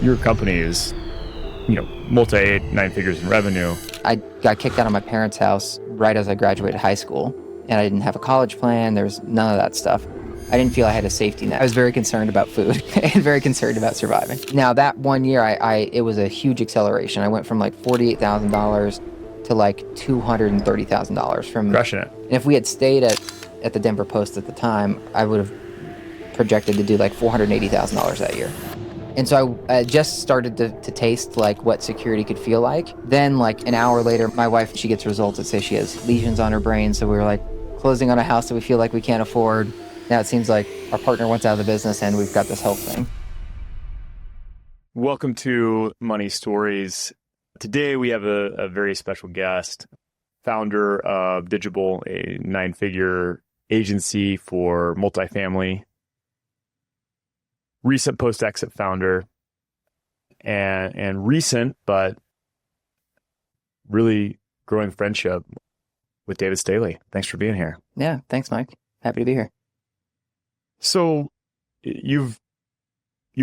Your company is, multi 9 figures in revenue. I got kicked out of my parents' house right as I graduated high school, and I didn't have a college plan. There was none of that stuff. I didn't feel I had a safety net. I was very concerned about food and very concerned about surviving. Now, that 1 year, it was a huge acceleration. I went from like $48,000 to like $230,000 from Crushing it. And if we had stayed at the Denver Post at the time, I would have projected to do like $480,000 that year. And so I just started to taste like what security could feel like. Then like an hour later, my wife, she gets results that say she has lesions on her brain. So we were like closing on a house that we feel like we can't afford. Now it seems like our partner went out of the business and we've got this health thing. Welcome to Money Stories. Today we have a very special guest, founder of Digible, a 9-figure agency for multifamily, recent post-exit founder, and recent but really growing friendship with David Staley. Thanks for being here. Yeah, thanks, Mike. Happy to be here. So you've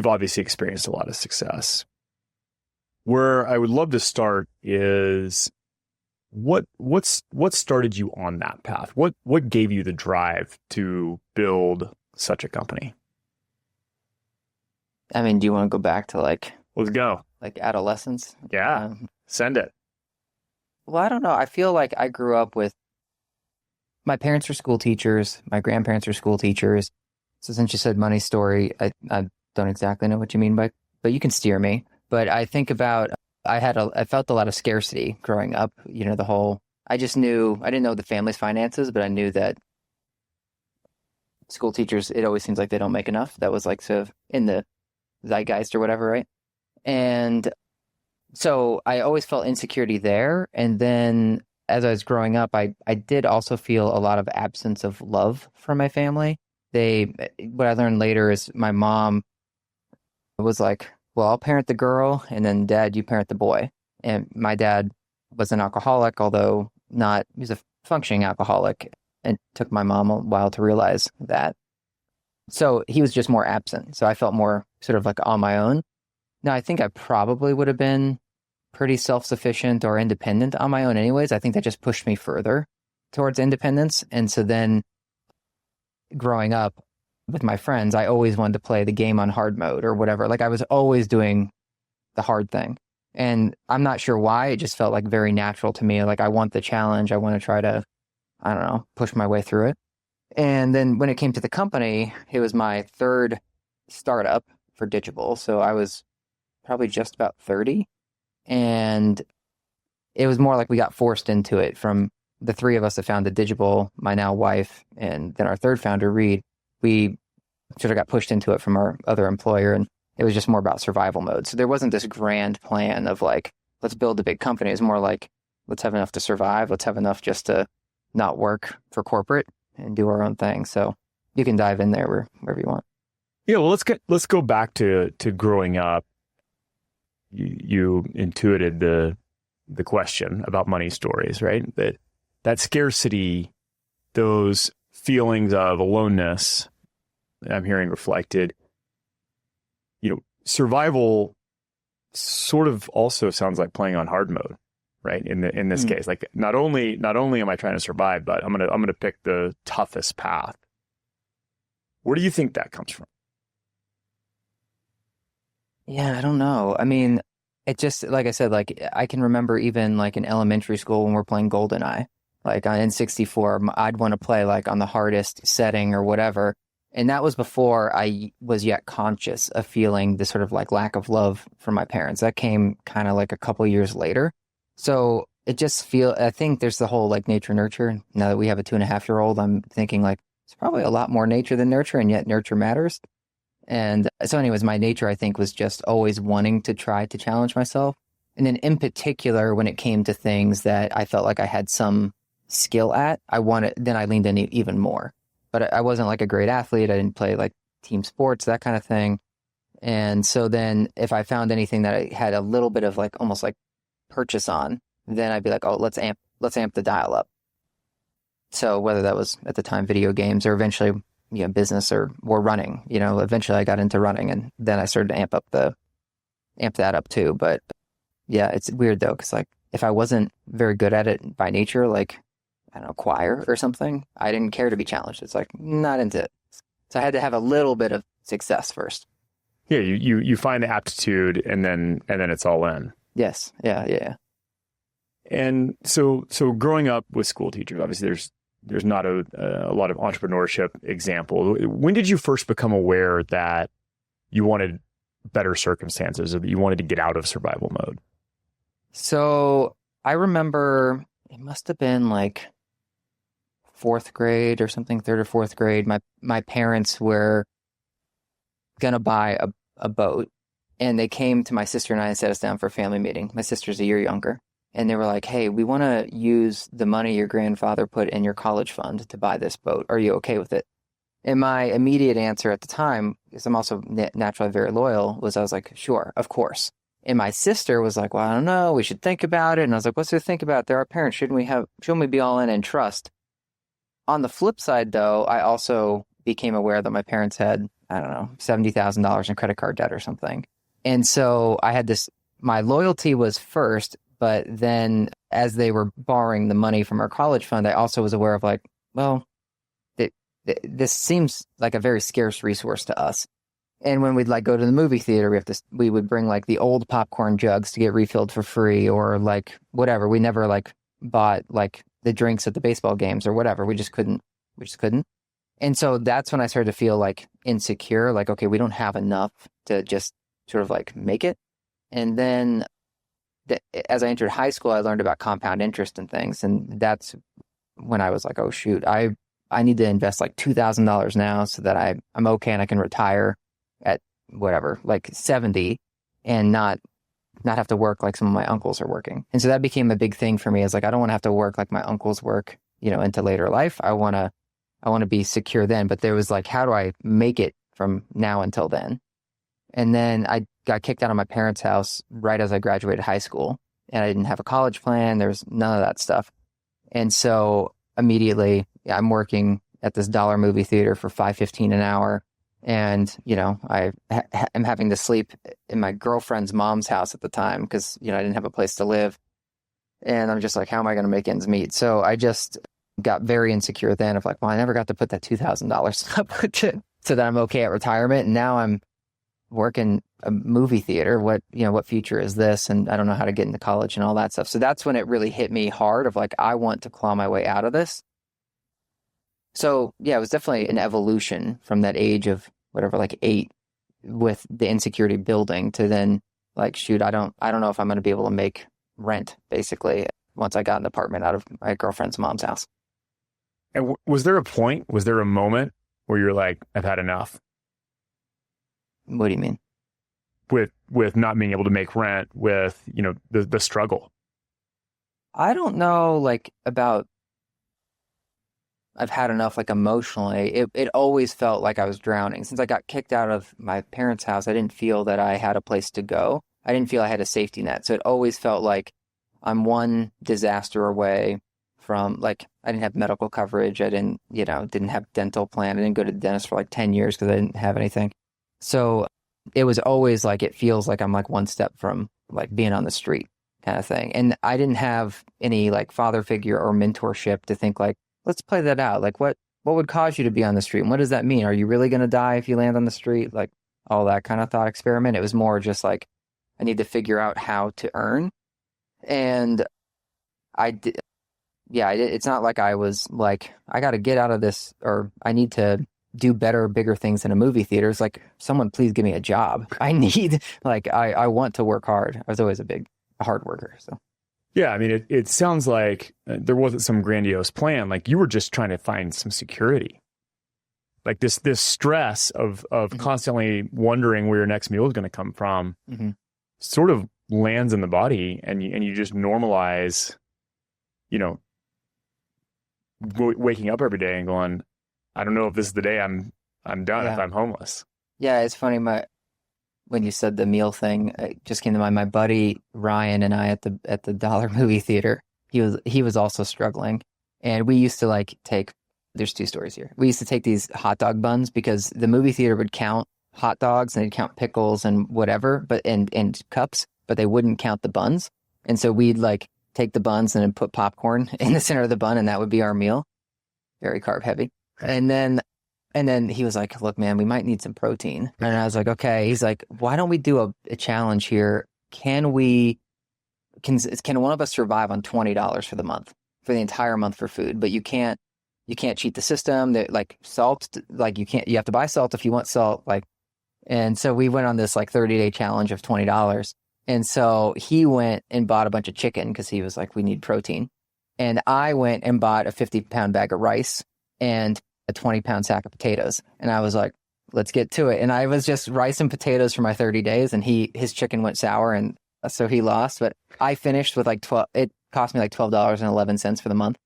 obviously experienced a lot of success. Where I would love to start is what started you on that path? What gave you the drive to build such a company? I mean, do you want to go back to Let's go. Like adolescence? Yeah. Send it. Well, I don't know. I feel like I grew up with my parents were school teachers, my grandparents were school teachers. So since you said money story, I don't exactly know what you mean but you can steer me. But I think about, I felt a lot of scarcity growing up, I just knew, I didn't know the family's finances, but I knew that school teachers, it always seems like they don't make enough. That was like sort of in the zeitgeist or whatever, right? And so I always felt insecurity there. And then as I was growing up, I did also feel a lot of absence of love from my family. What I learned later is my mom was like, well, I'll parent the girl, and then Dad, you parent the boy. And my dad was an alcoholic, although he was a functioning alcoholic. And it took my mom a while to realize that. So he was just more absent. So I felt more sort of like on my own. Now, I think I probably would have been pretty self-sufficient or independent on my own anyways. I think that just pushed me further towards independence. And so then growing up with my friends, I always wanted to play the game on hard mode or whatever. Like I was always doing the hard thing. And I'm not sure why. It just felt like very natural to me. Like I want the challenge. I want to try to, I don't know, push my way through it. And then when it came to the company, it was my third startup for Digable. So I was probably just about 30. And it was more like we got forced into it from the three of us that founded Digable, my now wife, and then our third founder, Reed. We sort of got pushed into it from our other employer, and it was just more about survival mode. So there wasn't this grand plan of like, let's build a big company. It was more like, let's have enough to survive. Let's have enough just to not work for corporate and do our own thing. So you can dive in there wherever you want. Yeah, well, let's go back to growing up. You intuited the question about money stories, right? That scarcity, those feelings of aloneness, I'm hearing reflected. Survival sort of also sounds like playing on hard mode, right? In this case, like not only am I trying to survive, but I'm gonna pick the toughest path. Where do you think that comes from? Yeah, I don't know. I mean, it just, like I said, like I can remember even like in elementary school when we're playing GoldenEye, like on N64, I'd want to play like on the hardest setting or whatever. And that was before I was yet conscious of feeling this sort of like lack of love from my parents. That came kind of like a couple years later. So it just I think there's the whole like nature nurture. Now that we have a 2.5-year-old, I'm thinking like it's probably a lot more nature than nurture, and yet nurture matters. And so anyways, my nature, I think, was just always wanting to try to challenge myself. And then in particular, when it came to things that I felt like I had some skill at, then I leaned in even more. But I wasn't like a great athlete. I didn't play like team sports, that kind of thing. And so then if I found anything that I had a little bit of like almost like purchase on, then I'd be like, oh, let's amp the dial up. So whether that was at the time video games or eventually business or running, eventually I got into running, and then I started to amp up the amp that up too. But yeah, it's weird though, because like if I wasn't very good at it by nature, like I don't know, choir or something, I didn't care to be challenged. It's like not into it. So I had to have a little bit of success first. Yeah, you find the aptitude and then it's all in. Yes. Yeah. And so growing up with school teachers, obviously there's not a lot of entrepreneurship example. When did you first become aware that you wanted better circumstances or that you wanted to get out of survival mode? So I remember it must have been like fourth grade or something, third or fourth grade. My parents were gonna buy a boat, and they came to my sister and I and set us down for a family meeting. My sister's a year younger. And they were like, hey, we want to use the money your grandfather put in your college fund to buy this boat. Are you okay with it? And my immediate answer at the time, because I'm also naturally very loyal, was I was like, sure, of course. And my sister was like, well, I don't know, we should think about it. And I was like, what's there to think about? They're our parents. Shouldn't we be all in and trust? On the flip side, though, I also became aware that my parents had, I don't know, $70,000 in credit card debt or something. And so I had my loyalty was first. But then as they were borrowing the money from our college fund, I also was aware of like, well, this seems like a very scarce resource to us. And when we'd like go to the movie theater, we would bring like the old popcorn jugs to get refilled for free or like whatever. We never like bought like the drinks at the baseball games or whatever. We just couldn't. And so that's when I started to feel like insecure, like, okay, we don't have enough to just sort of like make it. And then as I entered high school, I learned about compound interest and things. And that's when I was like, oh, shoot, I need to invest like $2,000 now so that I'm okay and I can retire at whatever, like 70 and not have to work like some of my uncles are working. And so that became a big thing for me. Is like, I don't want to have to work like my uncles work, into later life. I want to be secure then. But there was like, how do I make it from now until then? And then I got kicked out of my parents' house right as I graduated high school. And I didn't have a college plan. There was none of that stuff. And so immediately I'm working at this dollar movie theater for $5.15 an hour. And, I am having to sleep in my girlfriend's mom's house at the time because, I didn't have a place to live. And I'm just like, how am I going to make ends meet? So I just got very insecure then of like, well, I never got to put that $2,000 up so that I'm okay at retirement. And now I'm working a movie theater. What future is this? And I don't know how to get into college and all that stuff. So that's when it really hit me hard of like, I want to claw my way out of this. So yeah, it was definitely an evolution from that age of whatever, like 8 with the insecurity building to then like, shoot, I don't know if I'm going to be able to make rent basically once I got an apartment out of my girlfriend's mom's house. And was there a moment where you're like, I've had enough? What do you mean? With not being able to make rent, with, the struggle? I don't know, like, about I've had enough, like, emotionally. It always felt like I was drowning. Since I got kicked out of my parents' house, I didn't feel that I had a place to go. I didn't feel I had a safety net. So it always felt like I'm one disaster away from, like, I didn't have medical coverage. I didn't have dental plan. I didn't go to the dentist for like 10 years because I didn't have anything. So it was always like, it feels like I'm like one step from like being on the street kind of thing. And I didn't have any like father figure or mentorship to think like, let's play that out. Like what would cause you to be on the street? And what does that mean? Are you really going to die if you land on the street? Like all that kind of thought experiment. It was more just like, I need to figure out how to earn. And I did. Yeah, it's not like I was like, I got to get out of this, or I need to do better, bigger things in a movie theater. It's like, someone please give me a job. I need, like, I want to work hard. I was always a hard worker. So. Yeah, I mean, it sounds like there wasn't some grandiose plan. Like you were just trying to find some security. Like this stress of mm-hmm. constantly wondering where your next meal is going to come from mm-hmm. sort of lands in the body, and you just normalize, waking up every day and going, I don't know if this is the day I'm done, if I'm homeless. Yeah, it's funny. When you said the meal thing, it just came to mind. My buddy Ryan and I at the dollar movie theater, he was also struggling, and we used to like take. There's 2 stories here. We used to take these hot dog buns because the movie theater would count hot dogs and they'd count pickles and whatever, but and cups, but they wouldn't count the buns. And so we'd like take the buns and then put popcorn in the center of the bun, and that would be our meal. Very carb heavy. And then he was like, look, man, we might need some protein. And I was like, okay. He's like, why don't we do a challenge here? Can one of us survive on $20 for the month, for the entire month for food? But you can't cheat the system. That like salt, like you have to buy salt if you want salt. Like, and so we went on this like 30-day challenge of $20. And so he went and bought a bunch of chicken because he was like, we need protein. And I went and bought a 50-pound bag of rice and a 20-pound sack of potatoes. And I was like, let's get to it. And I was just rice and potatoes for my 30 days. And his chicken went sour. And so he lost. But I finished with like it cost me like $12.11 for the month.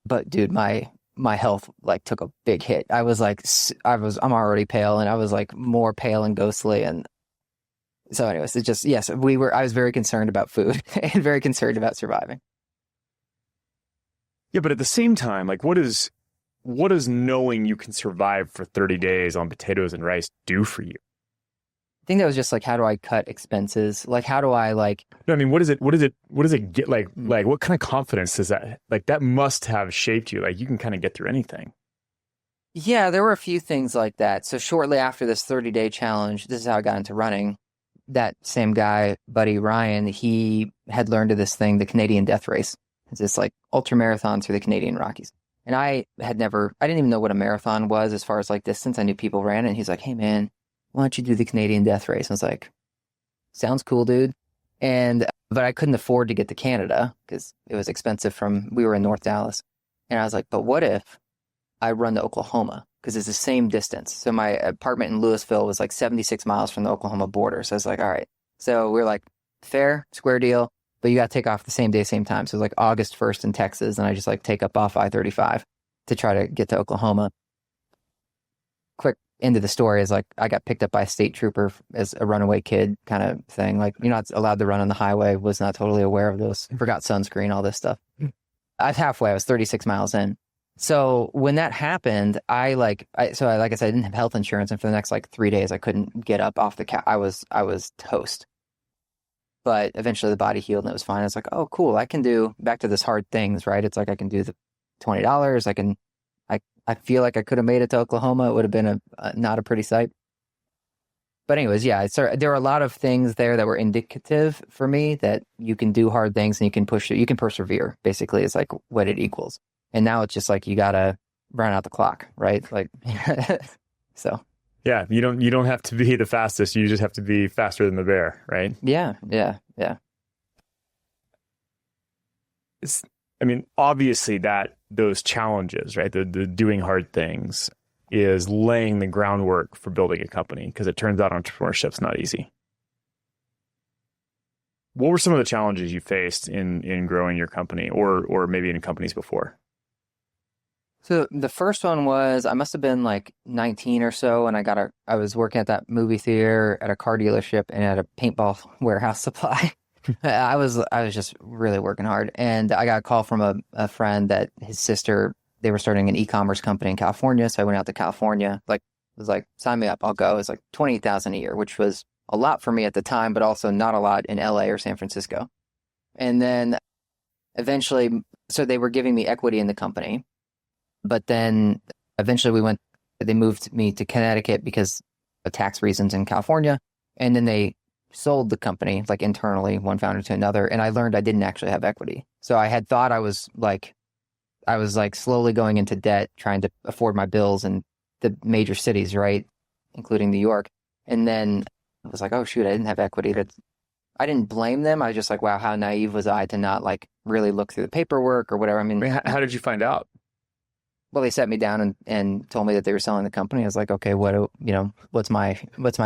But dude, my health like took a big hit. I'm already pale, and I was like more pale and ghostly. And so anyways, I was very concerned about food and very concerned about surviving. Yeah, but at the same time, like what does knowing you can survive for 30 days on potatoes and rice do for you? I think that was just like, how do I cut expenses? Like, how do I like? No, I mean, what does it get like what kind of confidence does that, like that must have shaped you? Like you can kind of get through anything. Yeah, there were a few things like that. So shortly after this 30-day challenge, this is how I got into running. That same guy, buddy Ryan, he had learned of this thing, the Canadian Death Race. It's this like ultra marathon through the Canadian Rockies. And I didn't even know what a marathon was as far as like distance. I knew people ran it. And he's like, hey man, why don't you do the Canadian Death Race? And I was like, sounds cool, dude. But I couldn't afford to get to Canada because it was expensive we were in North Dallas. And I was like, but what if I run to Oklahoma? Because it's the same distance. So my apartment in Louisville was like 76 miles from the Oklahoma border. So I was like, all right. So we were like, fair, square deal. But you got to take off the same day, same time. So it was like August 1st in Texas. And I just like take up off I-35 to try to get to Oklahoma. Quick end of the story is like, I got picked up by a state trooper as a runaway kid kind of thing. Like, you're not allowed to run on the highway. Was not totally aware of those. Forgot sunscreen, all this stuff. I was halfway. I was 36 miles in. So when that happened, like I said, I didn't have health insurance. And for the next like 3 days, I couldn't get up off the couch. I was toast. But eventually the body healed and it was fine. I was like, oh, cool. I can do back to this hard things, right? It's like I can do the $20. I feel like I could have made it to Oklahoma. It would have been not a pretty sight. But anyways, yeah, there are a lot of things there that were indicative for me that you can do hard things and you can push it. You can persevere, basically, is like what it equals. And now it's just like you got to run out the clock, right? Like, so. Yeah, you don't have to be the fastest. You just have to be faster than the bear, right? Yeah. Obviously those challenges, right? The doing hard things is laying the groundwork for building a company, because it turns out entrepreneurship's not easy. What were some of the challenges you faced in growing your company, or maybe in companies before? So the first one was, I must have been like 19 or so, and I was working at that movie theater, at a car dealership, and at a paintball warehouse supply. I was just really working hard, and I got a call from a friend that his sister, they were starting an e-commerce company in California. So I went out to California, was like, sign me up, I'll go. It was like $28,000 a year, which was a lot for me at the time, but also not a lot in LA or San Francisco. And then eventually, so they were giving me equity in the company. But then eventually they moved me to Connecticut because of tax reasons in California. And then they sold the company, like internally, one founder to another. And I learned I didn't actually have equity. So I had thought I was slowly going into debt, trying to afford my bills in the major cities, right? Including New York. And then I was like, oh shoot, I didn't have equity. I didn't blame them. I was just like, wow, how naive was I to not like really look through the paperwork or whatever. I mean, how did you find out? Well, they sat me down and told me that they were selling the company. I was like, okay, what's my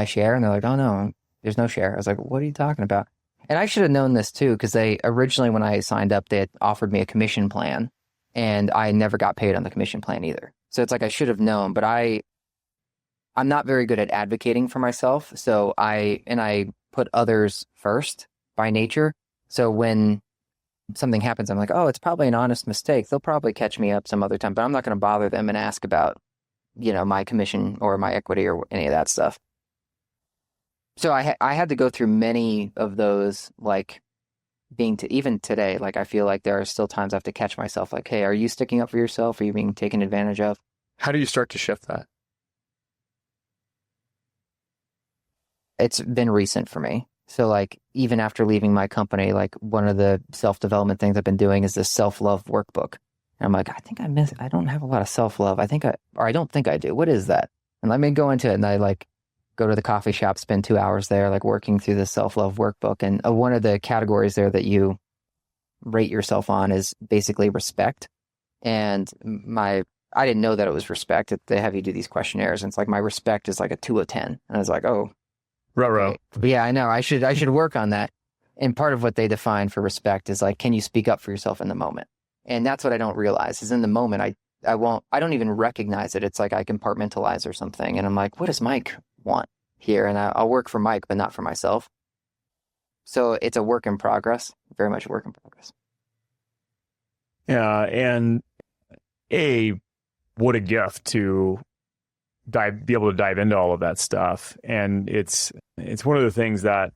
share? And they're like, oh no, there's no share. I was like, what are you talking about? And I should have known this too, because they originally, when I signed up, they had offered me a commission plan, and I never got paid on the commission plan either. So it's like I should have known, but I'm not very good at advocating for myself. So I put others first by nature. So when something happens, I'm like, oh, it's probably an honest mistake. They'll probably catch me up some other time, but I'm not going to bother them and ask about, my commission or my equity or any of that stuff. So I had to go through many of those, like even today, like I feel like there are still times I have to catch myself like, hey, are you sticking up for yourself? Are you being taken advantage of? How do you start to shift that? It's been recent for me. So like even after leaving my company, like one of the self-development things I've been doing is this self-love workbook. And I'm like, I don't have a lot of self-love. I don't think I do. What is that? And let me go into it. And I like go to the coffee shop, spend 2 hours there, like working through the self-love workbook. And one of the categories there that you rate yourself on is basically respect. And I didn't know that it was respect. They have you do these questionnaires, and it's like my respect is like a 2 of 10. And I was like, oh, Ruh-roh. okay. But yeah, I know. I should work on that. And part of what they define for respect is like, can you speak up for yourself in the moment? And that's what I don't realize is in the moment, I don't even recognize it. It's like I compartmentalize or something. And I'm like, what does Mike want here? And I'll work for Mike, but not for myself. So it's a work in progress, very much a work in progress. Yeah. And what a gift to be able to dive into all of that stuff. And it's one of the things that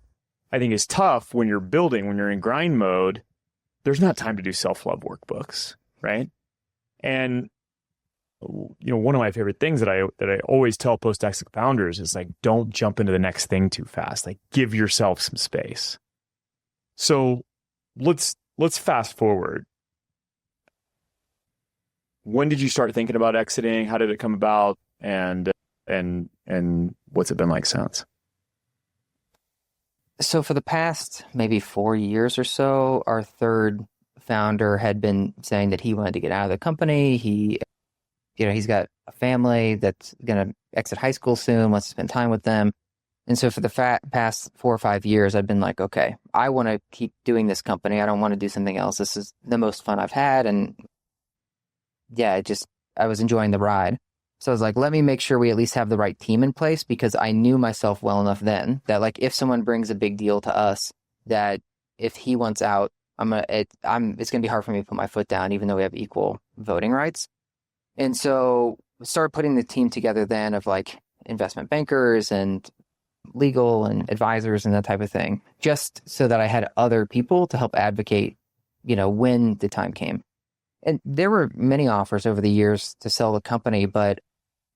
I think is tough when you're in grind mode. There's not time to do self-love workbooks, right? And one of my favorite things that I always tell post-exit founders is like, don't jump into the next thing too fast. Like, give yourself some space. So let's fast forward. When did you start thinking about exiting? How did it come about? And what's it been like since? So for the past maybe 4 years or so, our third founder had been saying that he wanted to get out of the company. He's got a family that's going to exit high school soon, wants to spend time with them. And so for the past 4 or 5 years, I've been like, okay, I want to keep doing this company. I don't want to do something else. This is the most fun I've had. And yeah, I was enjoying the ride. So I was like, let me make sure we at least have the right team in place, because I knew myself well enough then that like if someone brings a big deal to us, that if he wants out, it's gonna be hard for me to put my foot down, even though we have equal voting rights. And so started putting the team together then of like investment bankers and legal and advisors and that type of thing, just so that I had other people to help advocate, when the time came. And there were many offers over the years to sell the company, but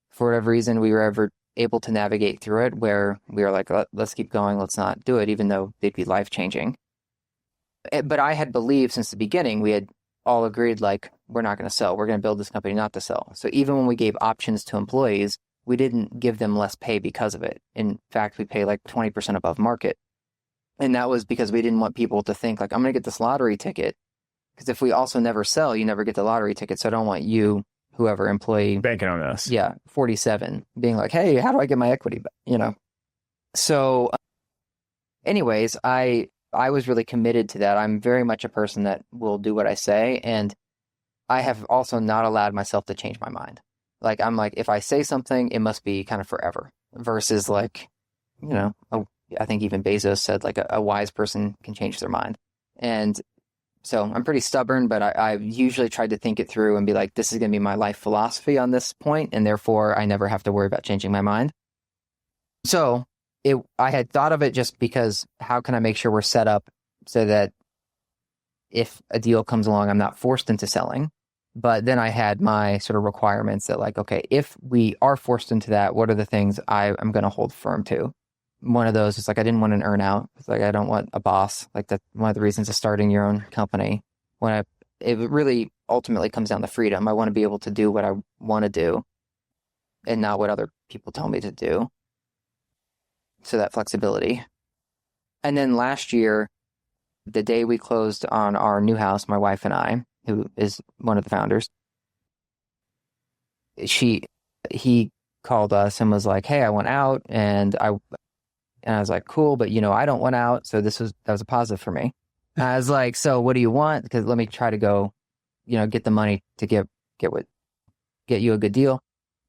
for whatever reason, we were ever able to navigate through it where we were like, let's keep going, let's not do it, even though they'd be life-changing. But I had believed since the beginning, we had all agreed, like, we're not going to sell. We're going to build this company not to sell. So even when we gave options to employees, we didn't give them less pay because of it. In fact, we pay like 20% above market. And that was because we didn't want people to think like, I'm going to get this lottery ticket. Because if we also never sell, you never get the lottery ticket. So I don't want you, whoever employee, banking on this. Yeah, 47, being like, hey, how do I get my equity back? So anyways, I was really committed to that. I'm very much a person that will do what I say. And I have also not allowed myself to change my mind. Like, I'm like, if I say something, it must be kind of forever versus like, I think even Bezos said like a wise person can change their mind. And so I'm pretty stubborn, but I usually tried to think it through and be like, this is going to be my life philosophy on this point, and therefore I never have to worry about changing my mind. So I had thought of it just because how can I make sure we're set up so that if a deal comes along, I'm not forced into selling. But then I had my sort of requirements that like, okay, if we are forced into that, what are the things I'm going to hold firm to? One of those is like, I didn't want an earn out. It's like, I don't want a boss. Like, that's one of the reasons of starting your own company. It really ultimately comes down to freedom. I want to be able to do what I want to do and not what other people tell me to do. So that flexibility. And then last year, the day we closed on our new house, my wife and I, who is one of the founders, he called us and was like, hey, I want out. And I was like, cool, but I don't want out. So that was a positive for me. I was like, so what do you want? Because let me try to go, get the money to get you a good deal.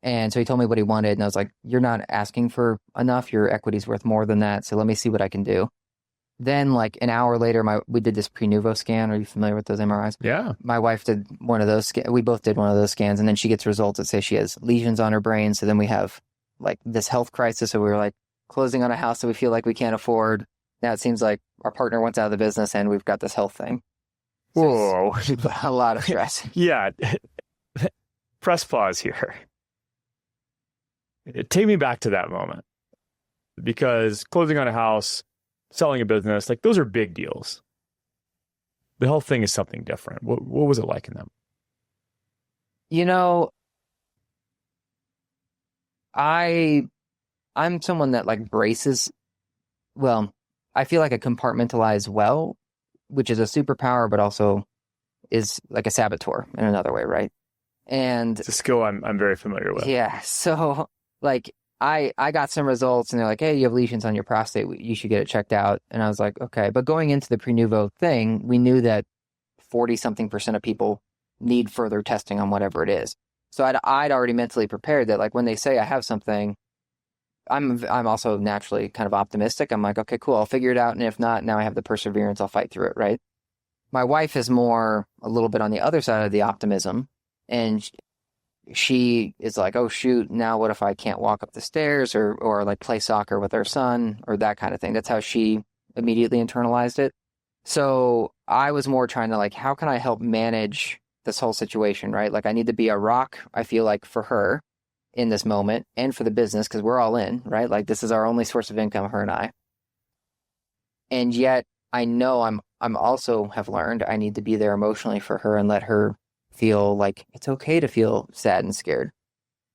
And so he told me what he wanted. And I was like, you're not asking for enough. Your equity's worth more than that. So let me see what I can do. Then like an hour later, we did this pre-nuvo scan. Are you familiar with those MRIs? Yeah. My wife did one of those. We both did one of those scans. And then she gets results that say she has lesions on her brain. So then we have like this health crisis. So we were like, closing on a house that we feel like we can't afford. Now it seems like our partner wants out of the business and we've got this health thing. So Whoa. it's a lot of stress. Yeah. Press pause here. Take me back to that moment, because closing on a house, selling a business, like those are big deals. The health thing is something different. What was it like in them? You know, I'm someone that like braces. Well, I feel like I compartmentalize well, which is a superpower, but also is like a saboteur in another way, right? And It's a skill I'm very familiar with. yeah, so like I got some results and they're like, hey, you have lesions on your prostate. You should get it checked out. And I was like, okay. But going into the Prenuvo thing, we knew that 40-something% of people need further testing on whatever it is. So I'd already mentally prepared that like when they say I have something, I'm also naturally kind of optimistic. I'm like, okay, cool, I'll figure it out. And if not, now I have the perseverance, I'll fight through it, right? My wife is more a little bit on the other side of the optimism. And she is like, oh, shoot, now what if I can't walk up the stairs or like play soccer with her son or that kind of thing. That's how she immediately internalized it. So I was more trying to like, how can I help manage this whole situation, right? Like I need to be a rock, I feel like, for her in this moment and for the business because we're all in, right? Like this is our only source of income, her and I. And yet I know I'm also have learned I need to be there emotionally for her and let her feel like it's okay to feel sad and scared.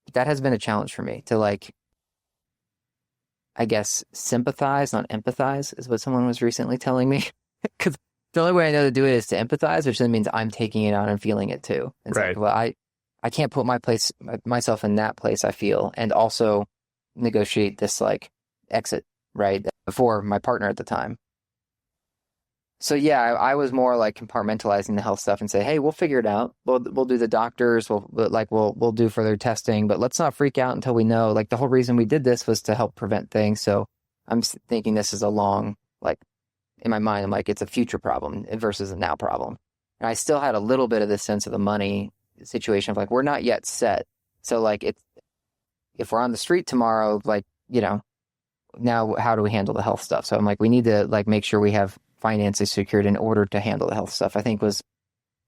But that has been a challenge for me to like, I guess, sympathize, not empathize, is what someone was recently telling me. Because the only way I know to do it is to empathize, which then means I'm taking it on and feeling it too. It's right. like, well, I can't put myself in that place I feel and also negotiate this like exit, right? For my partner at the time. So yeah, I was more like compartmentalizing the health stuff and say, hey, we'll figure it out. We'll do the doctors. We'll do further testing, but let's not freak out until we know. Like the whole reason we did this was to help prevent things. So I'm thinking this is a long, like in my mind, I'm like it's a future problem versus a now problem. And I still had a little bit of this sense of the money situation of like we're not yet set. So like if we're on the street tomorrow, like now how do we handle the health stuff? So I'm like we need to like make sure we have finances secured in order to handle the health stuff, I think was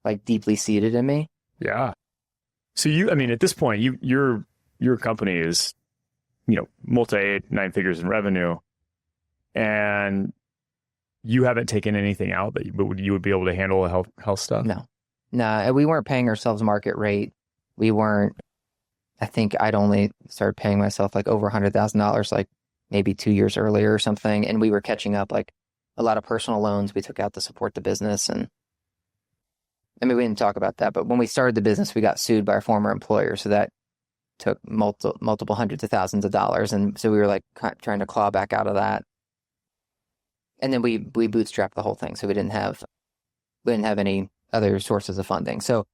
like deeply seated in me. Yeah. So at this point, your company is, multi 9 figures in revenue, and you haven't taken anything out that you would be able to handle the health stuff? No, we weren't paying ourselves market rate. We weren't, I think I'd only started paying myself like over $100,000, like maybe 2 years earlier or something. And we were catching up like a lot of personal loans we took out to support the business. And I mean, we didn't talk about that, but when we started the business, we got sued by our former employer. So that took multiple hundreds of thousands of dollars. And so we were like trying to claw back out of that. And then we bootstrapped the whole thing. So we didn't have any other sources of funding. So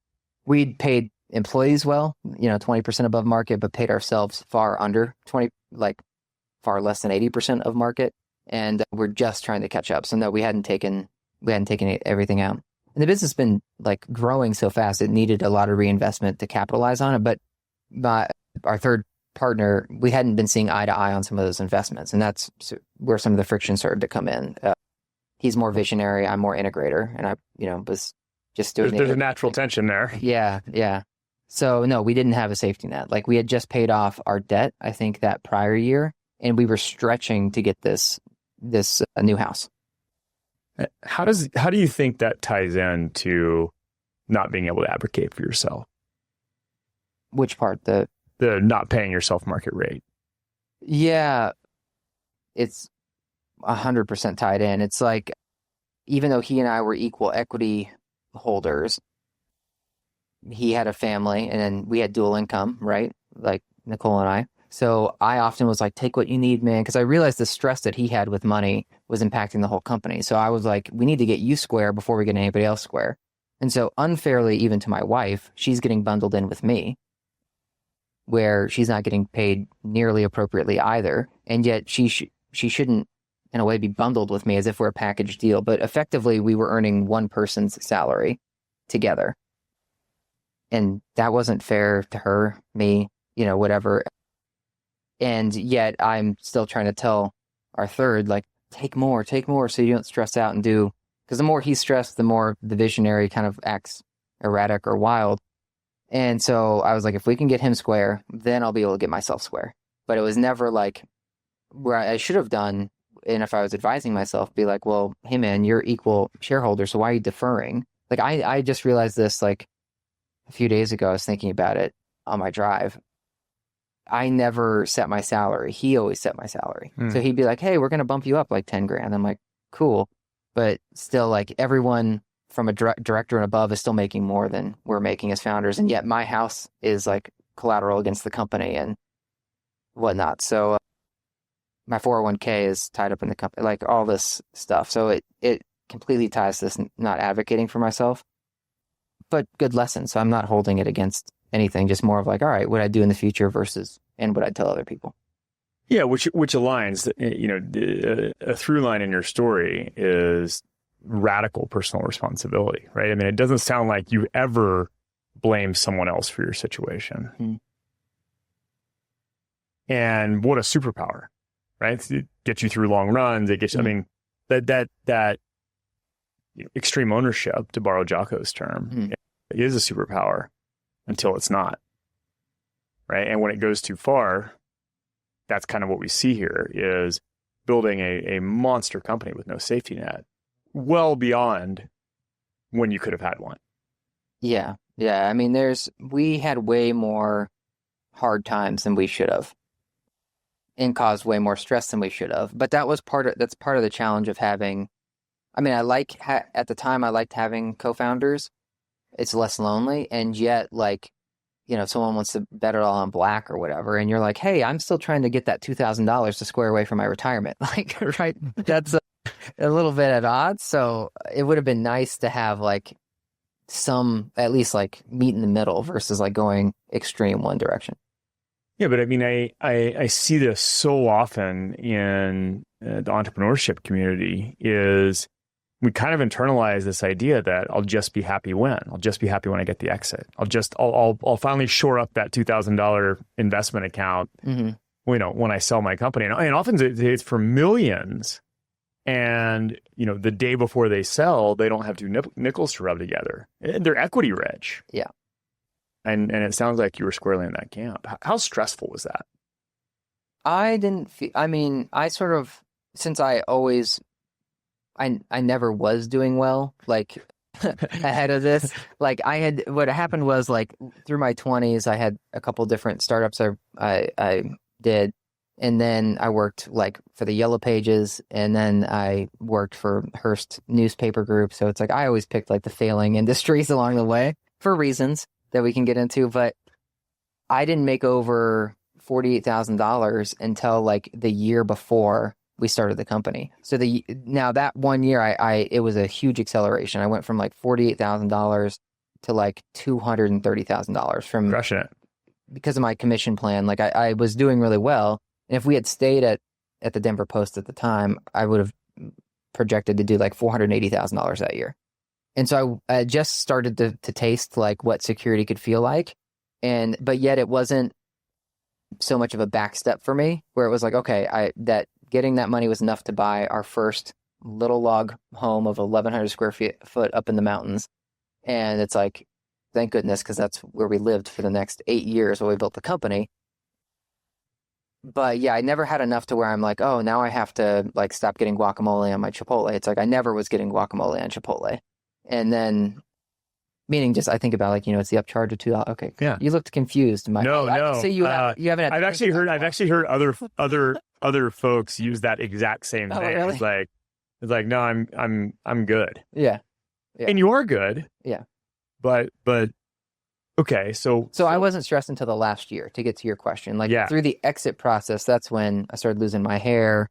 we'd paid employees well, 20% above market, but paid ourselves far under 20, like far less than 80% of market. And we're just trying to catch up. So no, we hadn't taken everything out. And the business has been like growing so fast, it needed a lot of reinvestment to capitalize on it. But our third partner, we hadn't been seeing eye to eye on some of those investments. And that's where some of the friction started to come in. He's more visionary, I'm more integrator. And I, was just doing There's a natural tension there. Yeah. So no, we didn't have a safety net. Like we had just paid off our debt, I think that prior year. And we were stretching to get this new house. How do you think that ties in to not being able to advocate for yourself? Which part? The not paying yourself market rate. Yeah, it's 100% tied in. It's like, even though he and I were equal equity holders, he had a family and then we had dual income, right? Like Nicole and I. So I often was like, take what you need, man. Because I realized the stress that he had with money was impacting the whole company. So I was like, we need to get you square before we get anybody else square. And so unfairly, even to my wife, she's getting bundled in with me, where she's not getting paid nearly appropriately either. And yet she shouldn't, in a way, be bundled with me as if we're a package deal. But effectively, we were earning one person's salary together. And that wasn't fair to her, me, whatever. And yet I'm still trying to tell our third, like, take more so you don't stress out and do, because the more he's stressed, the more the visionary kind of acts erratic or wild. And so I was like, if we can get him square, then I'll be able to get myself square. But it was never like where I should have done. And if I was advising myself, be like, well, hey man, you're equal shareholder, so why are you deferring? Like I just realized this like a few days ago. I was thinking about it on my drive. I never set my salary. He always set my salary. So he'd be like, hey, we're going to bump you up like 10 grand. I'm like, cool. But still, like, everyone from a director and above is still making more than we're making as founders. And yet my house is like collateral against the company and whatnot. So my 401k is tied up in the company, like all this stuff. So it completely ties to this not advocating for myself, but good lesson. So I'm not holding it against anything, just more of like, all right, what I do in the future versus, and what I tell other people. Yeah, which aligns, you know, a through line in your story is radical personal responsibility, right? I mean, it doesn't sound like you ever blame someone else for your situation. Mm-hmm. And what a superpower, right? It gets you through long runs. It gets, I mean, that extreme ownership, to borrow Jocko's term, it is a superpower until it's not, right? And when it goes too far, that's kind of what we see here is building a monster company with no safety net, well beyond when you could have had one. Yeah. Yeah. I mean, we had way more hard times than we should have and caused way more stress than we should have. But that's part of the challenge of having, I mean, at the time I liked having co-founders. It's less lonely. And yet, like, you know, if someone wants to bet it all on black or whatever, and you're like, hey, I'm still trying to get that $2,000 to square away from my retirement. Like, right. That's a little bit at odds. So it would have been nice to have like some, at least like meet in the middle versus like going extreme one direction. Yeah. But I mean, I see this so often in the entrepreneurship community is we kind of internalize this idea that I'll just be happy when I get the exit. I'll finally shore up that $2,000 investment account, you know, when I sell my company. And often it's for millions. And, you know, the day before they sell, they don't have two nickels to rub together. They're equity rich. Yeah. And it sounds like you were squarely in that camp. How stressful was that? I didn't feel, I mean, I sort of, since I always, I never was doing well, like ahead of this. Like what happened was like through my 20s, I had a couple different startups I did. And then I worked like for the Yellow Pages, and then I worked for Hearst newspaper group. So it's like, I always picked like the failing industries along the way for reasons that we can get into. But I didn't make over $48,000 until like the year before we started the company. So now that 1 year, it was a huge acceleration. I went from like $48,000 to like $230,000 from crushing it because of my commission plan. Like I was doing really well. And if we had stayed at the Denver Post at the time, I would have projected to do like $480,000 that year. And so I just started to taste like what security could feel like. But yet it wasn't so much of a back step for me where it was like, okay, getting that money was enough to buy our first little log home of 1,100 square foot up in the mountains. And it's like, thank goodness, because that's where we lived for the next 8 years while we built the company. But yeah, I never had enough to where I'm like, oh, now I have to like stop getting guacamole on my Chipotle. It's like I never was getting guacamole on Chipotle. And then, meaning just I think about like, you know, it's the upcharge of $2. Okay, yeah. You looked confused. No. So you haven't. I've actually heard other folks use that exact same thing. Really? It's like no, I'm good. Yeah. And you are good. Yeah. But okay, so I wasn't stressed until the last year, to get to your question. Like through the exit process, that's when I started losing my hair,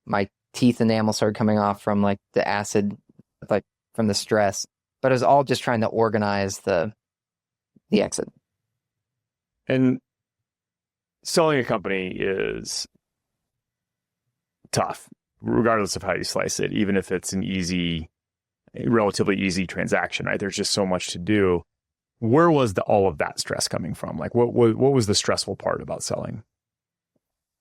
my teeth enamel started coming off from like the acid, like from the stress. But it was all just trying to organize the exit. And selling a company is tough, regardless of how you slice it, even if it's relatively easy transaction, right? There's just so much to do. Where was all of that stress coming from? Like what was the stressful part about selling?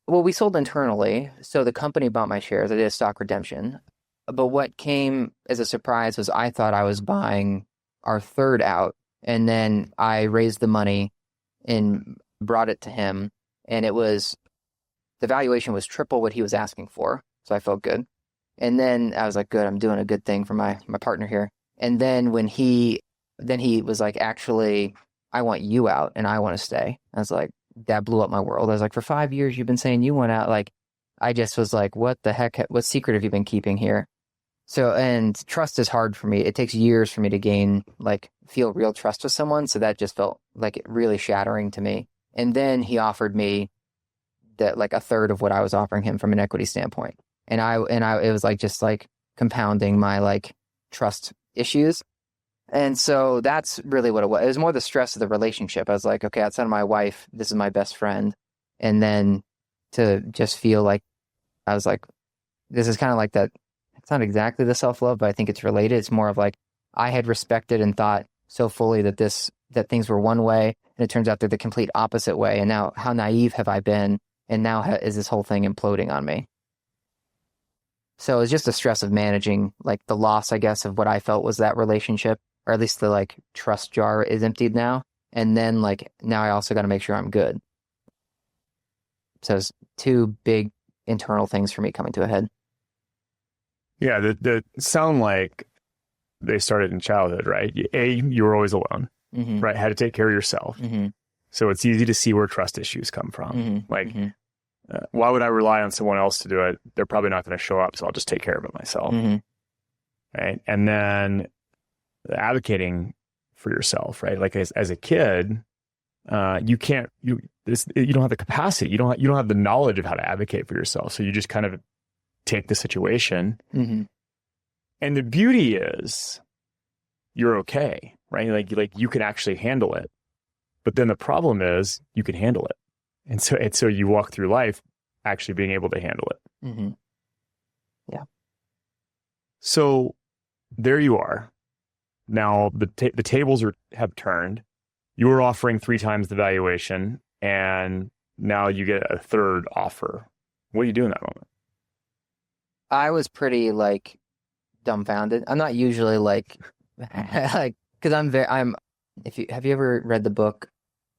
Well, we sold internally, so the company bought my shares. I did a stock redemption. But what came as a surprise was I thought I was buying our third out, and then I raised the money and brought it to him, and the valuation was triple what he was asking for, so I felt good. And then I was like, good, I'm doing a good thing for my partner here. And then then he was like, actually, I want you out and I want to stay. I was like, that blew up my world. I was like, for 5 years, you've been saying you want out. Like, I just was like, what the heck? What secret have you been keeping here? So, and trust is hard for me. It takes years for me to feel real trust with someone. So that just felt like really shattering to me. And then he offered me that like a third of what I was offering him from an equity standpoint. And it was like, just like compounding my like trust issues. And so that's really what it was. It was more the stress of the relationship. I was like, okay, outside of my wife, this is my best friend. And then to just feel like, I was like, this is kind of like that. It's not exactly the self-love, but I think it's related. It's more of like, I had respected and thought so fully that things were one way, and it turns out they're the complete opposite way. And now how naive have I been? And now is this whole thing imploding on me? So it's just the stress of managing like the loss, I guess, of what I felt was that relationship, or at least the like trust jar is emptied now. And then like, now I also got to make sure I'm good. So it's two big internal things for me coming to a head. Yeah, that sound like they started in childhood, right? You were always alone, Mm-hmm. right? Had to take care of yourself. Mm-hmm. So it's easy to see where trust issues come from. Mm-hmm. Like, Mm-hmm. Why would I rely on someone else to do it? They're probably not going to show up, so I'll just take care of it myself. Mm-hmm. Right. And then advocating for yourself, right? Like as a kid, you don't have the capacity. You don't have the knowledge of how to advocate for yourself. So you just kind of take the situation. Mm-hmm. And the beauty is you're okay, right? Like you can actually handle it. But then the problem is you can handle it. And so you walk through life actually being able to handle it. Mm-hmm. Yeah. So there you are. Now the tables have turned. You were offering 3 times the valuation, and now you get a third offer. What do you do in that moment? I was pretty like dumbfounded. I'm not usually like because have you ever read the book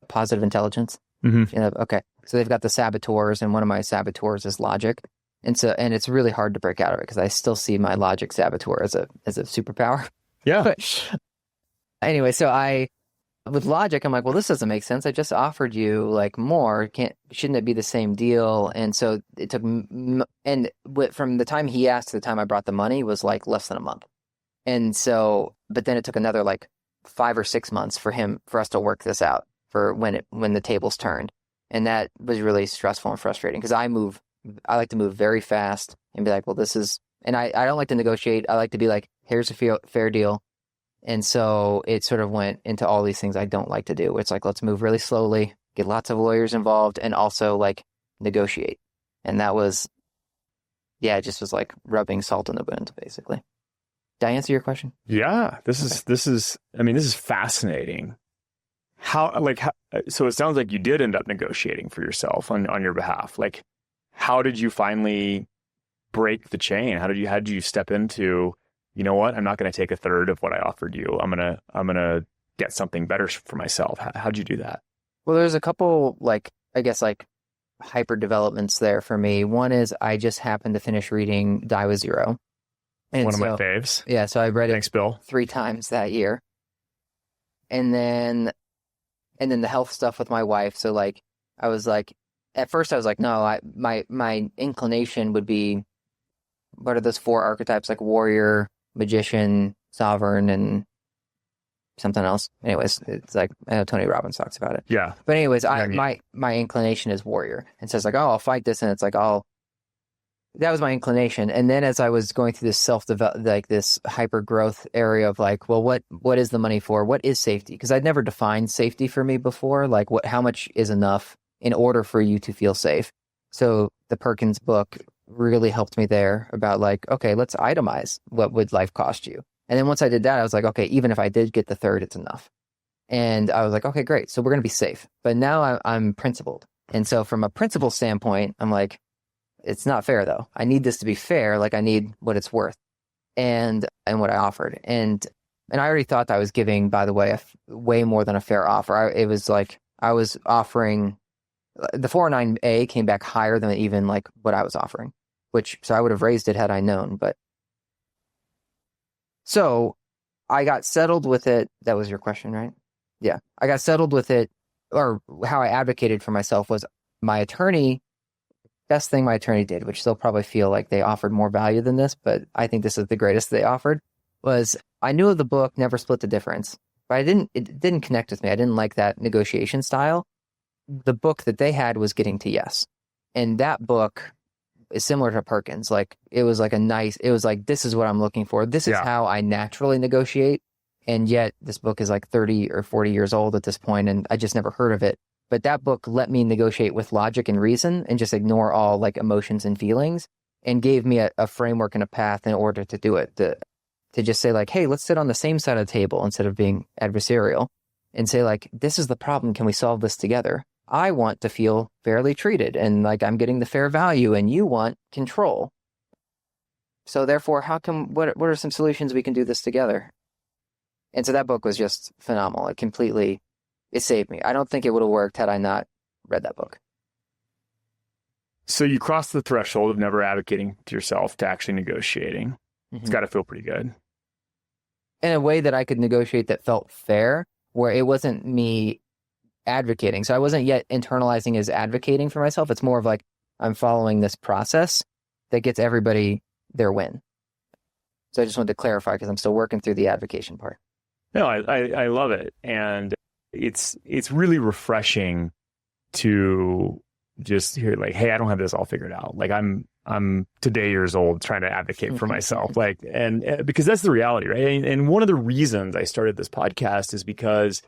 Positive Intelligence? Mm-hmm. Okay. So they've got the saboteurs, and one of my saboteurs is logic. And it's really hard to break out of it because I still see my logic saboteur as a superpower. Yeah. But anyway, so with logic, I'm like, well, this doesn't make sense. I just offered you like more. Shouldn't it be the same deal? And so it took, from the time he asked to the time I brought the money was like less than a month. And so, but then it took another like 5 or 6 months for us to work this out for when the tables turned. And that was really stressful and frustrating because I like to move very fast and be like, well, and I don't like to negotiate. I like to be like, here's a fair deal. And so it sort of went into all these things I don't like to do. It's like, let's move really slowly, get lots of lawyers involved, and also like negotiate. And that was, it just was like rubbing salt in the wound, basically. Did I answer your question? Yeah, this is fascinating. So it sounds like you did end up negotiating for yourself on your behalf. Like, how did you finally break the chain? How did you step into, you know what? I'm not going to take a third of what I offered you. I'm gonna get something better for myself. How'd you do that? Well, there's a couple hyper developments there for me. One is I just happened to finish reading Die with Zero. And one of my faves. Yeah, so I read Thanks, Bill. 3 times that year. And then the health stuff with my wife. So like I was like, at first I was like, no, my inclination would be, what are those 4 archetypes? Like warrior, magician, sovereign, and something else. Anyways, it's like, I know Tony Robbins talks about it. Yeah. But anyways, my inclination is warrior. And so it's like, oh, I'll fight this. And it's like, that was my inclination. And then as I was going through this this hyper growth area of like, well, what is the money for? What is safety? Because I'd never defined safety for me before. Like how much is enough in order for you to feel safe? So the Perkins book really helped me there about like, okay, let's itemize what would life cost you. And then once I did that, I was like, okay, even if I did get the third, it's enough. And I was like, okay, great. So we're going to be safe. But now I'm principled. And so from a principle standpoint, I'm like, it's not fair though. I need this to be fair. Like I need what it's worth and what I offered. And I already thought that I was giving, by the way, way more than a fair offer. It was like I was offering, the 409A came back higher than even like what I was offering, so I would have raised it had I known. But so I got settled with it. That was your question, right? Yeah. I got settled with it, or how I advocated for myself was my attorney. Best thing my attorney did, which they'll probably feel like they offered more value than this, but I think this is the greatest they offered, was I knew of the book, Never Split the Difference, but it didn't connect with me. I didn't like that negotiation style. The book that they had was Getting to Yes. And that book is similar to Perkins. Like it was like this is what I'm looking for. This is how I naturally negotiate. And yet this book is like 30 or 40 years old at this point, and I just never heard of it. But that book let me negotiate with logic and reason and just ignore all like emotions and feelings, and gave me a framework and a path in order to do it. To just say like, hey, let's sit on the same side of the table instead of being adversarial, and say like, this is the problem. Can we solve this together? I want to feel fairly treated and like I'm getting the fair value, and you want control. So therefore, what are some solutions we can do this together? And so that book was just phenomenal. It saved me. I don't think it would have worked had I not read that book. So you crossed the threshold of never advocating to yourself to actually negotiating. Mm-hmm. It's got to feel pretty good. In a way that I could negotiate that felt fair, where it wasn't me advocating. So I wasn't yet internalizing as advocating for myself. It's more of like, I'm following this process that gets everybody their win. So I just wanted to clarify because I'm still working through the advocation part. No, I love it. And it's really refreshing to just hear like, hey, I don't have this all figured out. Like I'm today years old trying to advocate for myself. Like, and because that's the reality, right? And one of the reasons I started this podcast is because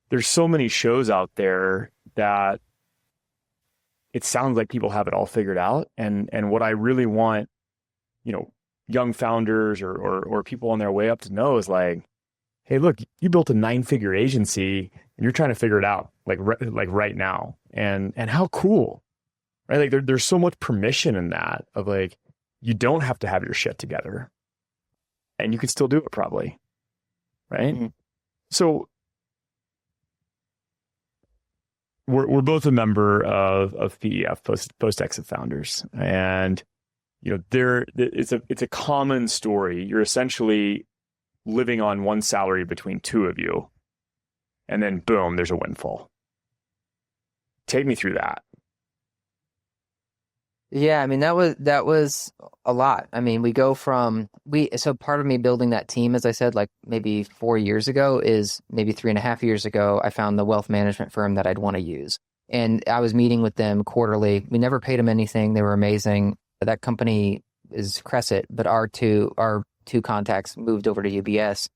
there's so many shows out there that it sounds like people have it all figured out. And what I really want, young founders or people on their way up to know is like, hey, look, you built a 9-figure agency and you're trying to figure it out like right now. And how cool, right? Like there's so much permission in that of like, you don't have to have your shit together and you can still do it probably. Right. Mm-hmm. So we're both a member of PEF, post exit founders. And, it's a common story. You're essentially living on one salary between two of you, and then boom, there's a windfall. Take me through that. Yeah, I mean, that was a lot. I mean, so part of me building that team, as I said, like maybe 4 years ago, is maybe 3.5 years ago, I found the wealth management firm that I'd want to use. And I was meeting with them quarterly. We never paid them anything. They were amazing. That company is Crescent, but our two contacts moved over to UBS.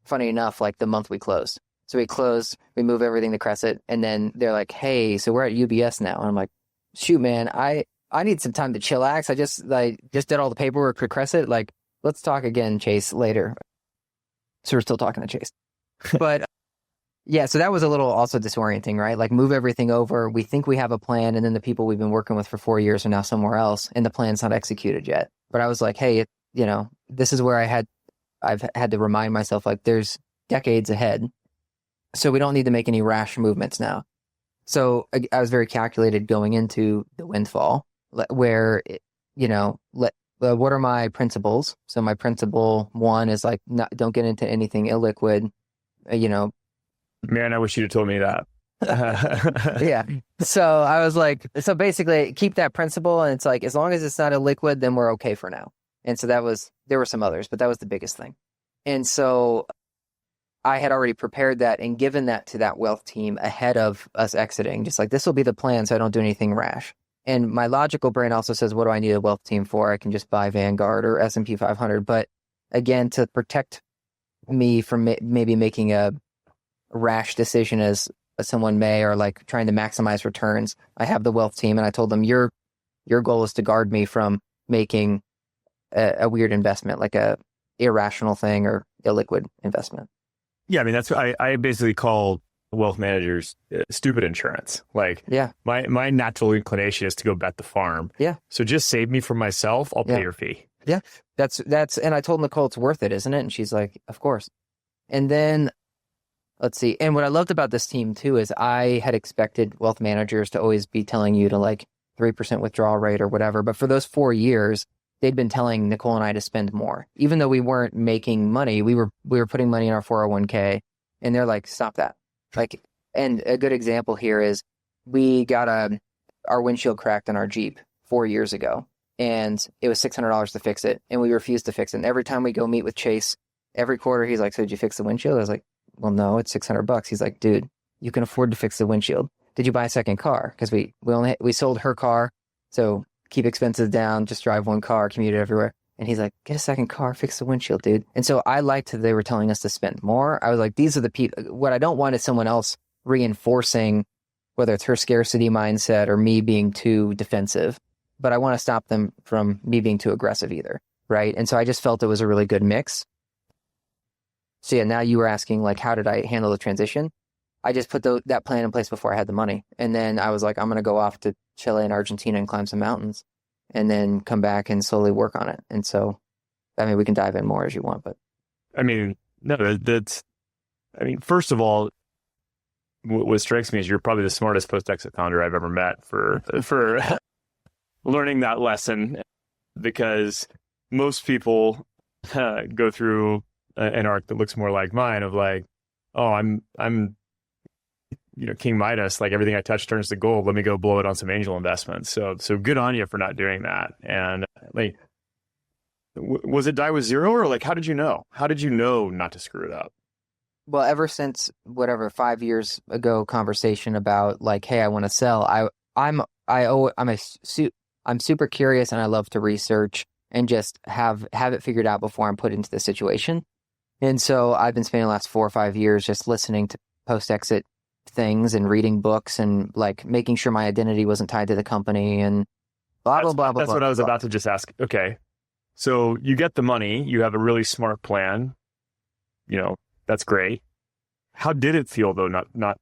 Funny enough, like the month we closed. So we move everything to Crescent, and then they're like, hey, so we're at UBS now. And I'm like, shoot, man, I need some time to chillax. I just did all the paperwork for Crescent. Like, let's talk again, Chase, later. So we're still talking to Chase. But yeah, so that was a little also disorienting, right? Like move everything over. We think we have a plan, and then the people we've been working with for 4 years are now somewhere else, and the plan's not executed yet. But I was like, hey, this is where I've had to remind myself, like, there's decades ahead. So we don't need to make any rash movements now. So I was very calculated going into the windfall, where, what are my principles? So my principle one is like, don't get into anything illiquid, Man, I wish you'd have told me that. Yeah. So I was like, so basically keep that principle. And it's like, as long as it's not illiquid, then we're okay for now. And so there were some others, but that was the biggest thing. And so I had already prepared that and given that to that wealth team ahead of us exiting, just like, this will be the plan so I don't do anything rash. And my logical brain also says, what do I need a wealth team for? I can just buy Vanguard or S&P 500. But again, to protect me from maybe making a rash decision as someone may, or like trying to maximize returns, I have the wealth team, and I told them, your goal is to guard me from making a weird investment, like a irrational thing or illiquid investment. Yeah, I mean, that's I basically call wealth managers stupid insurance. Like Yeah. my natural inclination is to go bet the farm. Yeah. So just save me from myself. I'll Yeah. pay your fee. Yeah. That's, and I told Nicole it's worth it, isn't it? And she's like, of course. And then let's see. And what I loved about this team too is I had expected wealth managers to always be telling you to like 3% withdrawal rate or whatever. But for those 4 years, they'd been telling Nicole and I to spend more. Even though we weren't making money, we were putting money in our 401k, and they're like, stop that. Like, and a good example here is we got our windshield cracked on our Jeep 4 years ago, and it was $600 to fix it, and we refused to fix it. And every time we go meet with Chase, every quarter he's like, so did you fix the windshield? I was like, well, no, it's $600. He's like, dude, you can afford to fix the windshield. Did you buy a second car? Because we sold her car, so keep expenses down, just drive one car, commute everywhere. And he's like, get a second car, fix the windshield, dude. And so I liked that they were telling us to spend more. I was like, these are the people. What I don't want is someone else reinforcing, whether it's her scarcity mindset or me being too defensive. But I want to stop them from me being too aggressive either, right? And so I just felt it was a really good mix. So yeah, now you were asking, like, how did I handle the transition? I just put that plan in place before I had the money. And then I was like, I'm going to go off to Chile and Argentina and climb some mountains and then come back and slowly work on it. And so, I mean, we can dive in more as you want, but. I mean, no, first of all, what strikes me is you're probably the smartest post-exit founder I've ever met for learning that lesson, because most people go through an arc that looks more like mine of like, oh, I'm King Midas, like everything I touch turns to gold. Let me go blow it on some angel investments. So good on you for not doing that. And like, was it die with zero, or like, how did you know? How did you know not to screw it up? Well, ever since whatever 5 years ago conversation about like, hey, I want to sell. I'm super curious, and I love to research and just have it figured out before I'm put into the situation. And so I've been spending the last 4 or 5 years just listening to post-exit things and reading books and like making sure my identity wasn't tied to the company and blah, blah, blah, blah. That's what I was about to just ask. Okay. So you get the money, you have a really smart plan, that's great. How did it feel though? Not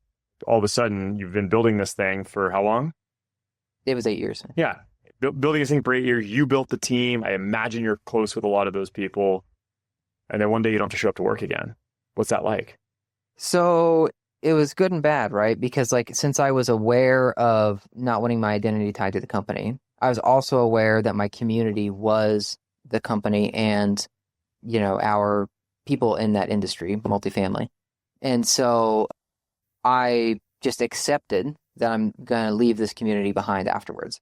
all of a sudden you've been building this thing for how long? It was 8 years. Yeah. Building this thing for 8 years. You built the team. I imagine you're close with a lot of those people. And then one day you don't have to show up to work again. What's that like? So it was good and bad, right? Because like, since I was aware of not wanting my identity tied to the company, I was also aware that my community was the company and, our people in that industry, multifamily. And so I just accepted that I'm going to leave this community behind afterwards.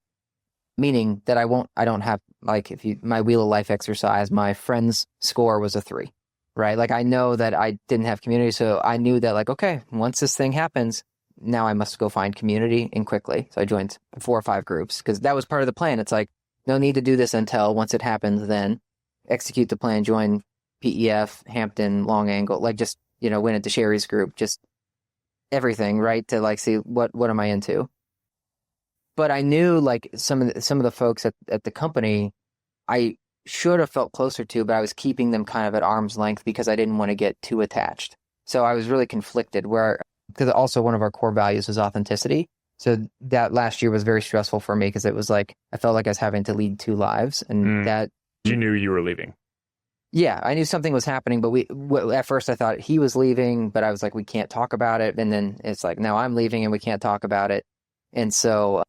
Meaning that I don't have, like, my Wheel of Life exercise, my friend's score was a 3, right? Like, I know that I didn't have community. So I knew that, like, okay, once this thing happens, now I must go find community and quickly. So I joined 4 or 5 groups because that was part of the plan. It's like, no need to do this until once it happens, then execute the plan, join PEF, Hampton, Long Angle, like just, went into Sherry's group, just everything, right? To like, see what am I into? But I knew like some of the folks at the company, I should have felt closer to, but I was keeping them kind of at arm's length because I didn't want to get too attached. So I was really conflicted because also one of our core values is authenticity. So that last year was very stressful for me because it was like, I felt like I was having to lead 2 lives and that. You knew you were leaving. Yeah, I knew something was happening, but at first I thought he was leaving, but I was like, we can't talk about it. And then it's like, now I'm leaving and we can't talk about it. And so,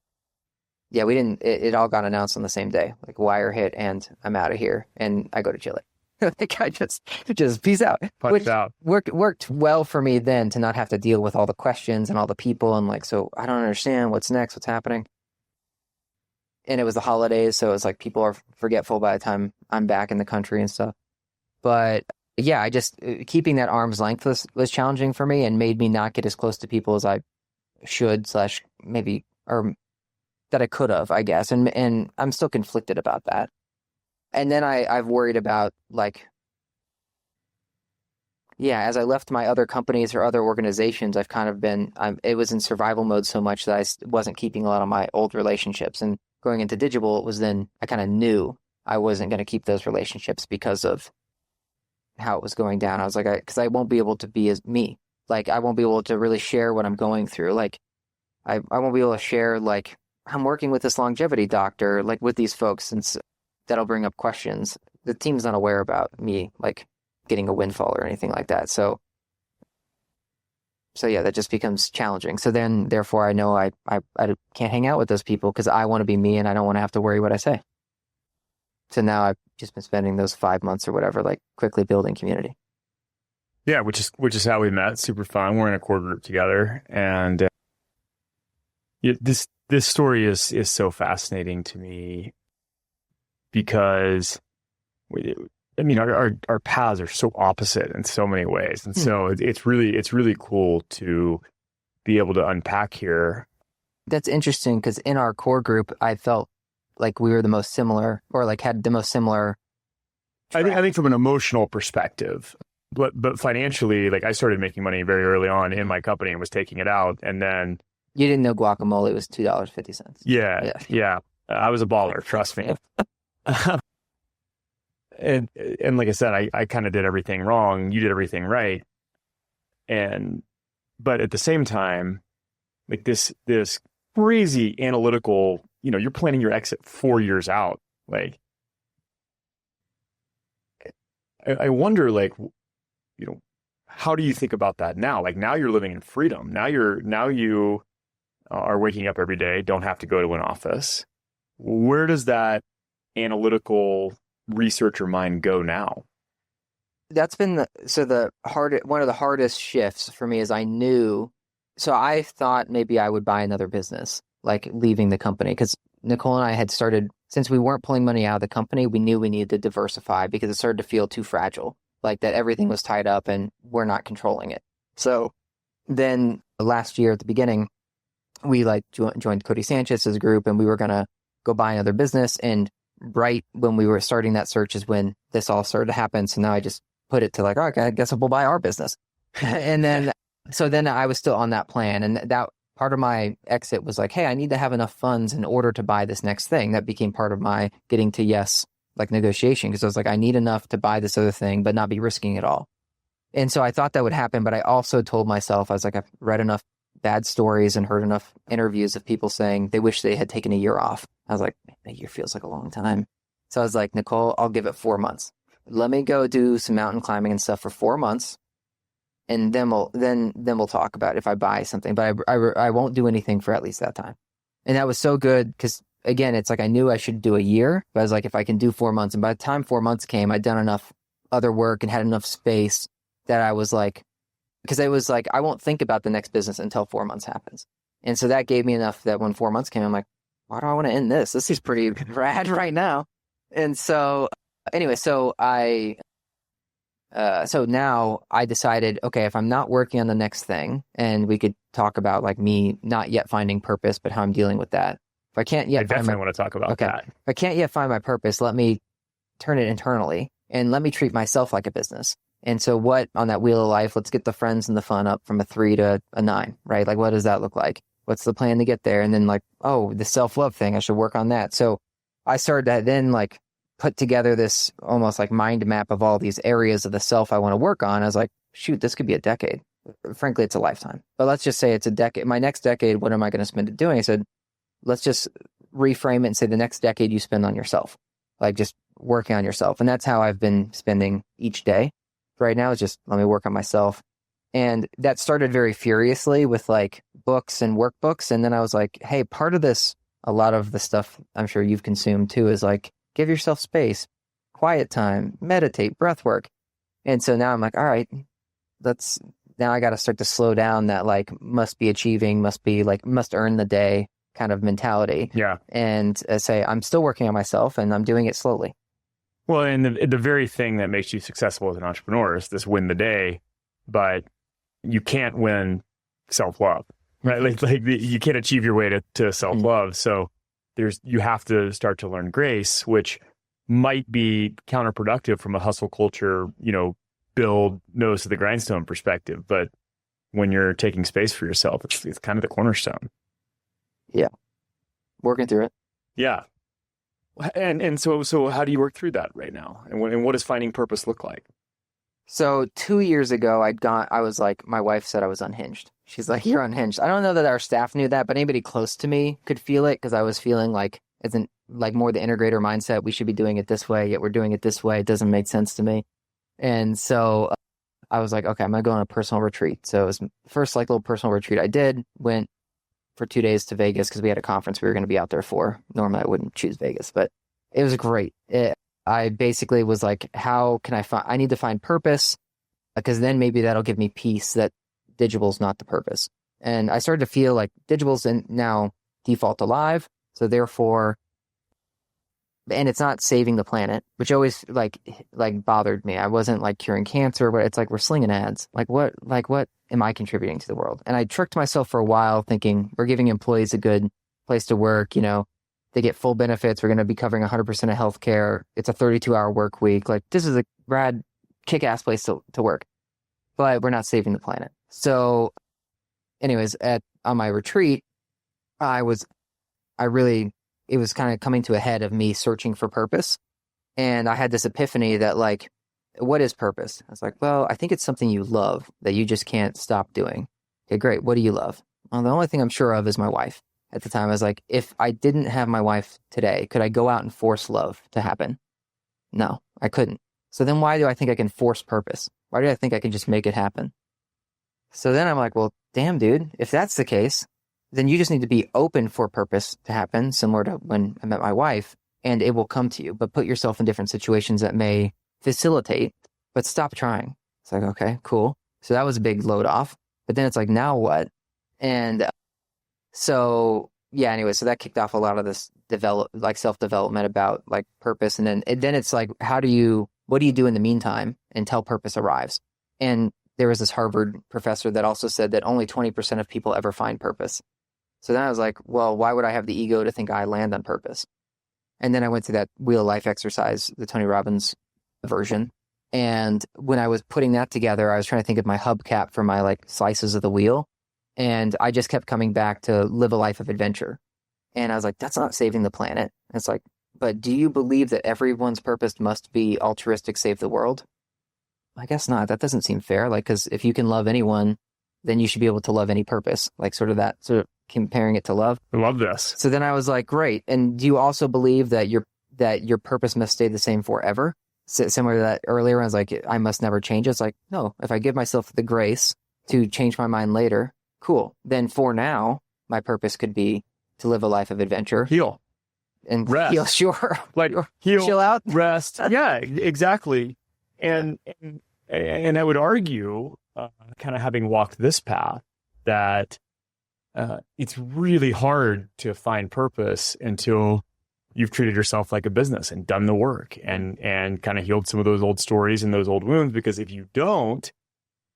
yeah, we didn't, it all got announced on the same day, like wire hit and I'm out of here and I go to Chile. Like I just peace out. Punched out. Worked well for me then to not have to deal with all the questions and all the people. And like, so I don't understand what's next, what's happening. And it was the holidays. So it was like people are forgetful by the time I'm back in the country and stuff. But yeah, I just keeping that arm's length was challenging for me and made me not get as close to people as I should / maybe or that I could have, I guess. And I'm still conflicted about that. And then I've worried about like, yeah, as I left my other companies or other organizations, I've kind of been, it was in survival mode so much that I wasn't keeping a lot of my old relationships. And going into Digible, it was then I kind of knew I wasn't going to keep those relationships because of how it was going down. I was like, because I won't be able to be as me. Like I won't be able to really share what I'm going through. Like I won't be able to share like I'm working with this longevity doctor, like with these folks, since that'll bring up questions. The team's not aware about me like getting a windfall or anything like that. So yeah, that just becomes challenging. So then, therefore, I know I can't hang out with those people because I want to be me and I don't want to have to worry what I say. So now I've just been spending those 5 months or whatever, like quickly building community. Yeah, which is how we met. Super fun. We're in a core group together, and this story is so fascinating to me because I mean our paths are so opposite in so many ways, and so it's really cool to be able to unpack here. That's interesting because in our core group, I felt like we were the most similar, or like had the most similar. I think from an emotional perspective, but financially, like I started making money very early on in my company and was taking it out, and then You didn't know guacamole was $2.50. Yeah. I was a baller, trust me. And like I said, I kind of did everything wrong. You did everything right. But at the same time, like this crazy analytical, you're planning your exit 4 years out. Like, I wonder, like, how do you think about that now? Like now you're living in freedom. Now you are waking up every day, don't have to go to an office. Where does that analytical researcher mind go now? That's been one of the hardest shifts for me is I thought maybe I would buy another business, like leaving the company, because Nicole and I had started, since we weren't pulling money out of the company, we knew we needed to diversify because it started to feel too fragile, like that everything was tied up and we're not controlling it. So then last year at the beginning, we like joined Cody Sanchez's group and we were going to go buy another business. And right when we were starting that search is when this all started to happen. So now I just put it to like, okay, I guess we'll buy our business. And then, so then I was still on that plan. And that part of my exit was like, hey, I need to have enough funds in order to buy this next thing. That became part of my getting to yes, like negotiation. Cause I was like, I need enough to buy this other thing, but not be risking it all. And so I thought that would happen. But I also told myself, I was like, I've read enough bad stories and heard enough interviews of people saying they wish they had taken a year off. I was like, a year feels like a long time. So I was like, Nicole, I'll give it 4 months. Let me go do some mountain climbing and stuff for 4 months. And then we'll talk about if I buy something, but I won't do anything for at least that time. And that was so good because again, it's like I knew I should do a year, but I was like, if I can do 4 months, and by the time 4 months came, I'd done enough other work and had enough space that I was like, because it was like, I won't think about the next business until 4 months happens. And so that gave me enough that when 4 months came, I'm like, why do I want to end this? This is pretty rad right now. And so anyway, so now I decided, okay, if I'm not working on the next thing, and we could talk about like me not yet finding purpose, but how I'm dealing with that. If I can't yet I definitely want to talk about that. If I can't yet find my purpose, let me turn it internally and let me treat myself like a business. And so what on that wheel of life, let's get the friends and the fun up from a 3 to a 9, right? Like, what does that look like? What's the plan to get there? And then like, oh, the self-love thing, I should work on that. So I started to then like put together this almost like mind map of all these areas of the self I want to work on. I was like, shoot, this could be a decade. Frankly, it's a lifetime, but let's just say it's a decade. My next decade, what am I going to spend it doing? I said, let's just reframe it and say the next decade you spend on yourself, like just working on yourself. And that's how I've been spending each day. Right now is just let me work on myself. And that started very furiously with like books and workbooks. And then I was like, hey, part of this, a lot of the stuff I'm sure you've consumed too, is like, give yourself space, quiet time, meditate, breath work. And so now I'm like, all right, now I got to start to slow down that like must be achieving, must earn the day kind of mentality. Yeah. And say, I'm still working on myself and I'm doing it slowly. Well, and the very thing that makes you successful as an entrepreneur is this win the day, but you can't win self-love, right? Like you can't achieve your way to self-love. So you have to start to learn grace, which might be counterproductive from a hustle culture, build nose to the grindstone perspective. But when you're taking space for yourself, it's kind of the cornerstone. Yeah. Working through it. Yeah. And so how do you work through that right now? And what does finding purpose look like? So 2 years ago, I was like, my wife said I was unhinged. She's like, you're unhinged. I don't know that our staff knew that, but anybody close to me could feel it because I was feeling like isn't like more the integrator mindset. We should be doing it this way, yet we're doing it this way. It doesn't make sense to me. And so I was like, okay, I'm gonna go on a personal retreat. So it was the first like little personal retreat I did. Went for 2 days to Vegas because we had a conference we were going to be out there for. Normally I wouldn't choose Vegas, but it was great. I basically was like, how can I need to find purpose because then maybe that'll give me peace that Digible's not the purpose. And I started to feel like Digible's now default alive. So therefore, and it's not saving the planet, which always like bothered me. I wasn't like curing cancer, but it's like we're slinging ads. Like what am I contributing to the world? And I tricked myself for a while thinking we're giving employees a good place to work. They get full benefits. We're going to be covering 100% of healthcare. It's a 32-hour work week. Like this is a rad, kick-ass place to work, but we're not saving the planet. So anyways, on my retreat, it was kind of coming to a head of me searching for purpose. And I had this epiphany that like, what is purpose? I was like, well, I think it's something you love that you just can't stop doing. Okay, great. What do you love? Well, the only thing I'm sure of is my wife. At the time, I was like, if I didn't have my wife today, could I go out and force love to happen? No, I couldn't. So then why do I think I can force purpose? Why do I think I can just make it happen? So then I'm like, well, damn, dude, if that's the case, then you just need to be open for purpose to happen, similar to when I met my wife, and it will come to you. But put yourself in different situations that may facilitate, but stop trying. It's like, okay, cool. So that was a big load off. But then it's like, now what? And so yeah, anyway, so that kicked off a lot of this self-development about like purpose. And then it's like, what do you do in the meantime until purpose arrives? And there was this Harvard professor that also said that only 20% of people ever find purpose. So then I was like, well, why would I have the ego to think I land on purpose? And then I went through that Wheel of Life exercise, the Tony Robbins version. And when I was putting that together, I was trying to think of my hubcap for my like slices of the wheel. And I just kept coming back to live a life of adventure. And I was like, that's not saving the planet. And it's like, but do you believe that everyone's purpose must be altruistic, save the world? I guess not. That doesn't seem fair. Like, because if you can love anyone, then you should be able to love any purpose. Like sort of comparing it to love. I love this. So then I was like, great. And do you also believe that your purpose must stay the same forever? Similar to that earlier, I was like, I must never change. It's like, no, if I give myself the grace to change my mind later, cool. Then for now, my purpose could be to live a life of adventure. Heal. And rest. Heal, sure. Like heal, chill out. Rest. Yeah, exactly. And I would argue, kind of having walked this path, that it's really hard to find purpose until you've treated yourself like a business and done the work and kind of healed some of those old stories and those old wounds. Because if you don't,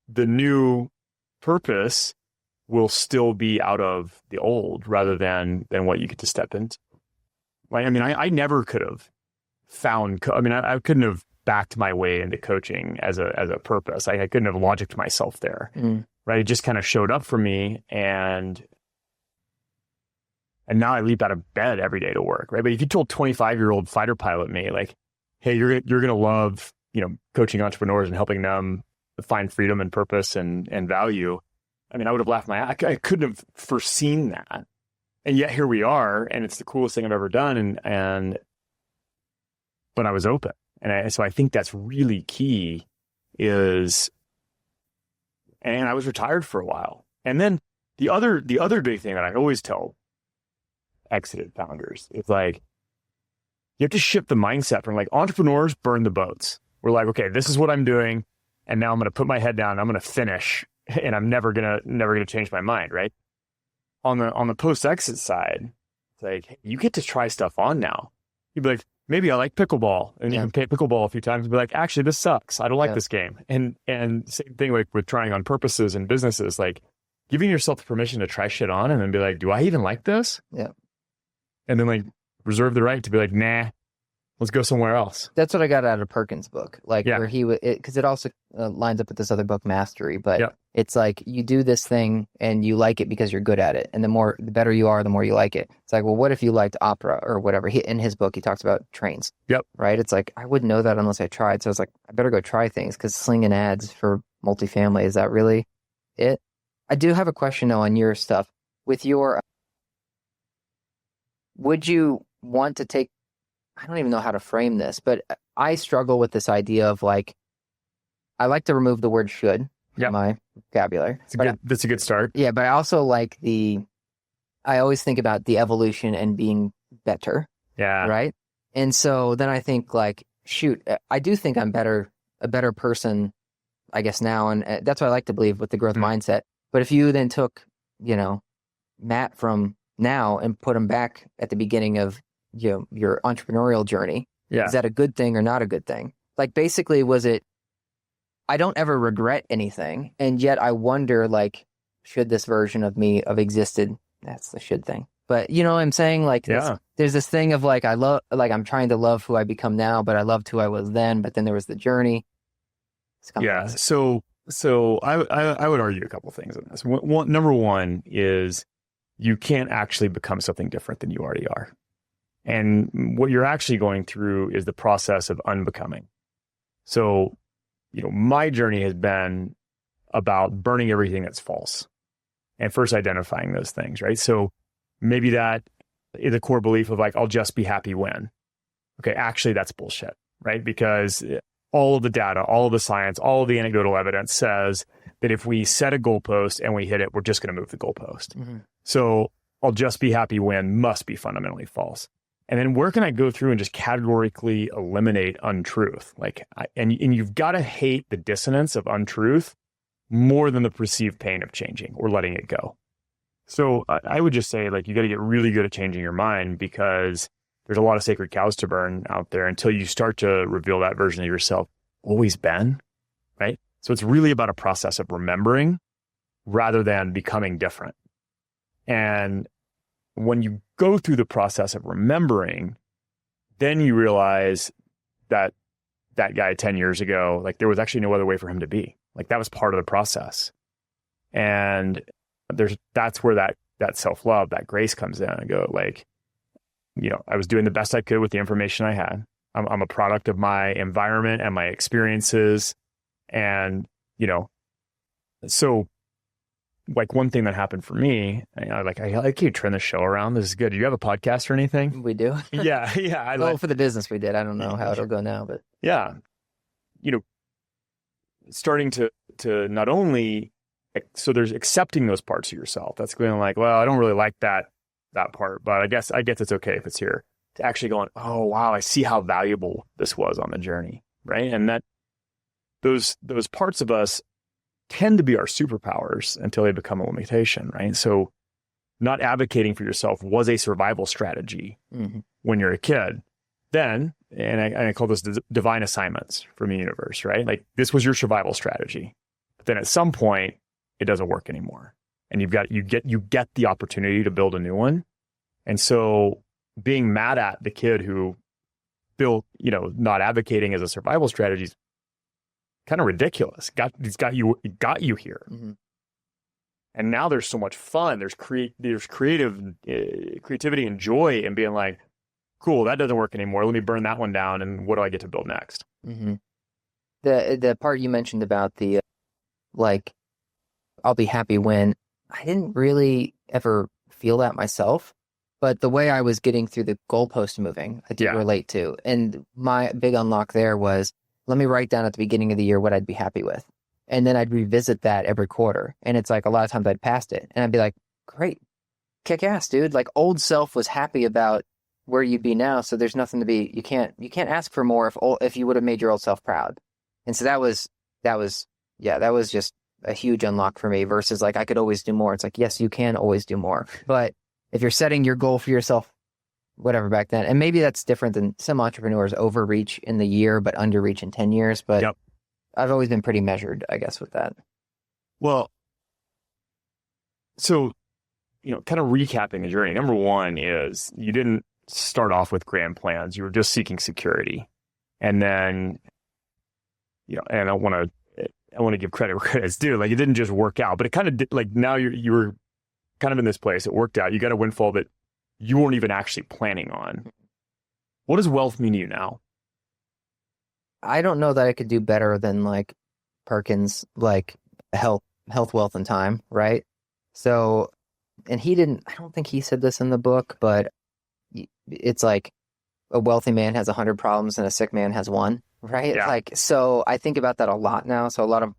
the new purpose will still be out of the old rather than what you get to step into. Like, I mean, I never could have found, I couldn't have backed my way into coaching as a purpose. I couldn't have logicked myself there, right? It just kind of showed up for me, and now I leap out of bed every day to work, right? But if you told 25-year-old fighter pilot me, like, hey, you're gonna love, coaching entrepreneurs and helping them find freedom and purpose and value, I mean, I would have laughed I couldn't have foreseen that. And yet here we are, and it's the coolest thing I've ever done. But I was open. So I think that's really key and I was retired for a while. And then the other big thing that I always tell exited founders is like, you have to shift the mindset from like entrepreneurs burn the boats. We're like, okay, this is what I'm doing. And now I'm going to put my head down and I'm going to finish, and I'm never going to change my mind. Right. On the post-exit side, it's like, hey, you get to try stuff on now. You'd be like, maybe I like pickleball, and you can play pickleball a few times and be like, actually, this sucks. I don't like this game. And same thing like with trying on purposes and businesses, like giving yourself the permission to try shit on and then be like, do I even like this? Yeah. And then like reserve the right to be like, nah, Let's go somewhere else. That's what I got out of Perkins' book, like Yeah. where he would, because it also lines up with this other book, Mastery. But Yep. it's like you do this thing and you like it because you're good at it, and the better you are, the more you like it. It's like, well, what if you liked opera or whatever? In his book, he talks about trains. Yep. Right. It's like I wouldn't know that unless I tried. So I was like, I better go try things because slinging ads for multifamily, is that really it? I do have a question though on your stuff with your. Would you want to take? I don't even know how to frame this, but I struggle with this idea of like, I like to remove the word should from my vocabulary. That's a good start. Yeah, but I also like I always think about the evolution and being better. Yeah. Right. And so then I think like, shoot, I do think I'm a better person, I guess now. And that's what I like to believe with the growth mindset. But if you then took, Matt from now and put him back at the beginning of your entrepreneurial journey. Yeah. Is that a good thing or not a good thing? Like basically, I don't ever regret anything. And yet I wonder, like, should this version of me have existed? That's the should thing. But you know what I'm saying? Like, there's this thing of like, I'm trying to love who I become now, but I loved who I was then. But then there was the journey. Yeah. So I would argue a couple things on this. Number one is you can't actually become something different than you already are. And what you're actually going through is the process of unbecoming. So, my journey has been about burning everything that's false and first identifying those things, right? So maybe that is a core belief of like, I'll just be happy when. Okay, actually that's bullshit, right? Because all of the data, all of the science, all of the anecdotal evidence says that if we set a goalpost and we hit it, we're just going to move the goalpost. Mm-hmm. So I'll just be happy when must be fundamentally false. And then where can I go through and just categorically eliminate untruth? And you've got to hate the dissonance of untruth more than the perceived pain of changing or letting it go. So I would just say, like, you got to get really good at changing your mind, because there's a lot of sacred cows to burn out there until you start to reveal that version of yourself always been, right? So it's really about a process of remembering rather than becoming different. And when you go through the process of remembering, then you realize that guy 10 years ago, like, there was actually no other way for him to be. Like, that was part of the process. And that's where that self-love, that grace comes in. And go, like, I was doing the best I could with the information I had. I'm a product of my environment and my experiences. And, so, like, one thing that happened for me, I like you turn the show around. This is good. Do you have a podcast or anything? We do. Yeah. For the business we did. I don't know how it'll go now, but yeah, starting to not only, so there's accepting those parts of yourself. That's going like, well, I don't really like that part, but I guess it's okay if it's here. To actually going, oh wow, I see how valuable this was on the journey, right? And that those parts of us tend to be our superpowers until they become a limitation, right? So not advocating for yourself was a survival strategy when you're a kid. Then, and I call this divine assignments from the universe, right? Like, this was your survival strategy. But then at some point, it doesn't work anymore. And you get the opportunity to build a new one. And so being mad at the kid who built, not advocating as a survival strategy is kind of ridiculous. It got you here. Mm-hmm. And now there's so much fun. There's creativity and joy in being like, cool, that doesn't work anymore. Let me burn that one down. And what do I get to build next? Mm-hmm. The part you mentioned about the, I'll be happy when, I didn't really ever feel that myself, but the way I was getting through the goalpost moving, I did relate to. And my big unlock there was, let me write down at the beginning of the year what I'd be happy with. And then I'd revisit that every quarter. And it's like, a lot of times I'd passed it and I'd be like, great, kick ass, dude. Like, old self was happy about where you'd be now. So there's nothing to be, you can't ask for more if you would have made your old self proud. And so that was just a huge unlock for me versus like, I could always do more. It's like, yes, you can always do more. But if you're setting your goal for yourself, whatever back then, and maybe that's different than some entrepreneurs overreach in the year, but underreach in 10 years. But I've always been pretty measured, I guess, with that. Well, so, kind of recapping the journey. Number one is you didn't start off with grand plans. You were just seeking security. And then, and I want to give credit where credit's due. Like, it didn't just work out, but it kind of did. Like, now you were kind of in this place. It worked out. You got a windfall that you weren't even actually planning on. What does wealth mean to you now? I don't know that I could do better than like Perkins, like health, wealth, and time, right? So, and I don't think he said this in the book, but it's like a wealthy man has 100 problems and a sick man has one, right? Yeah. Like, so I think about that a lot now. So a lot of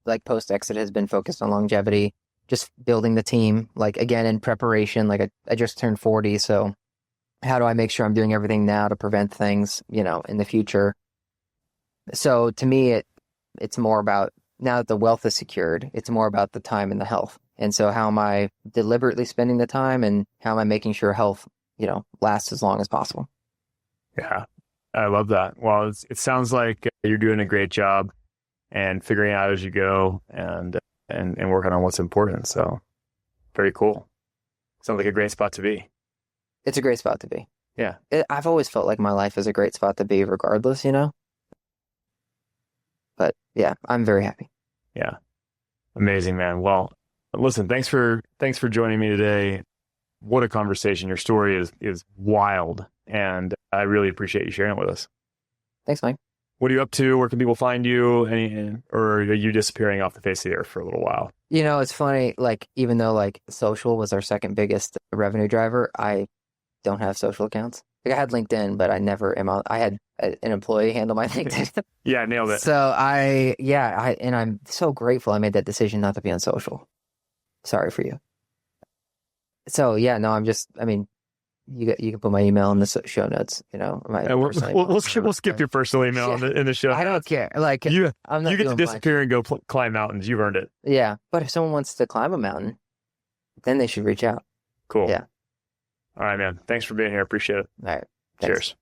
like post-exit has been focused on longevity, just building the team, like again, in preparation. Like I just turned 40. So how do I make sure I'm doing everything now to prevent things, in the future? So to me, it's more about, now that the wealth is secured, it's more about the time and the health. And so how am I deliberately spending the time, and how am I making sure health, lasts as long as possible? Yeah, I love that. Well, it sounds like you're doing a great job and figuring out as you go and working on what's important. So very cool. Sounds like a great spot to be. It's a great spot to be. Yeah. I've always felt like my life is a great spot to be regardless, But yeah, I'm very happy. Yeah. Amazing, man. Well, listen, thanks for joining me today. What a conversation. Your story is wild, and I really appreciate you sharing it with us. Thanks, Mike. What are you up to? Where can people find you? Or are you disappearing off the face of the earth for a little while? It's funny, like, even though like social was our second biggest revenue driver, I don't have social accounts. Like, I had LinkedIn, but I never am on. I had an employee handle my LinkedIn. Yeah, nailed it. So I'm so grateful I made that decision not to be on social. Sorry for you. So yeah, no, you can put my email in the show notes. We'll skip your personal email in the show. I don't care. Like, you I'm not get to doing disappear and go climb mountains. You've earned it. Yeah, but if someone wants to climb a mountain, then they should reach out. Cool. Yeah. All right, man. Thanks for being here. Appreciate it. All right. Thanks. Cheers.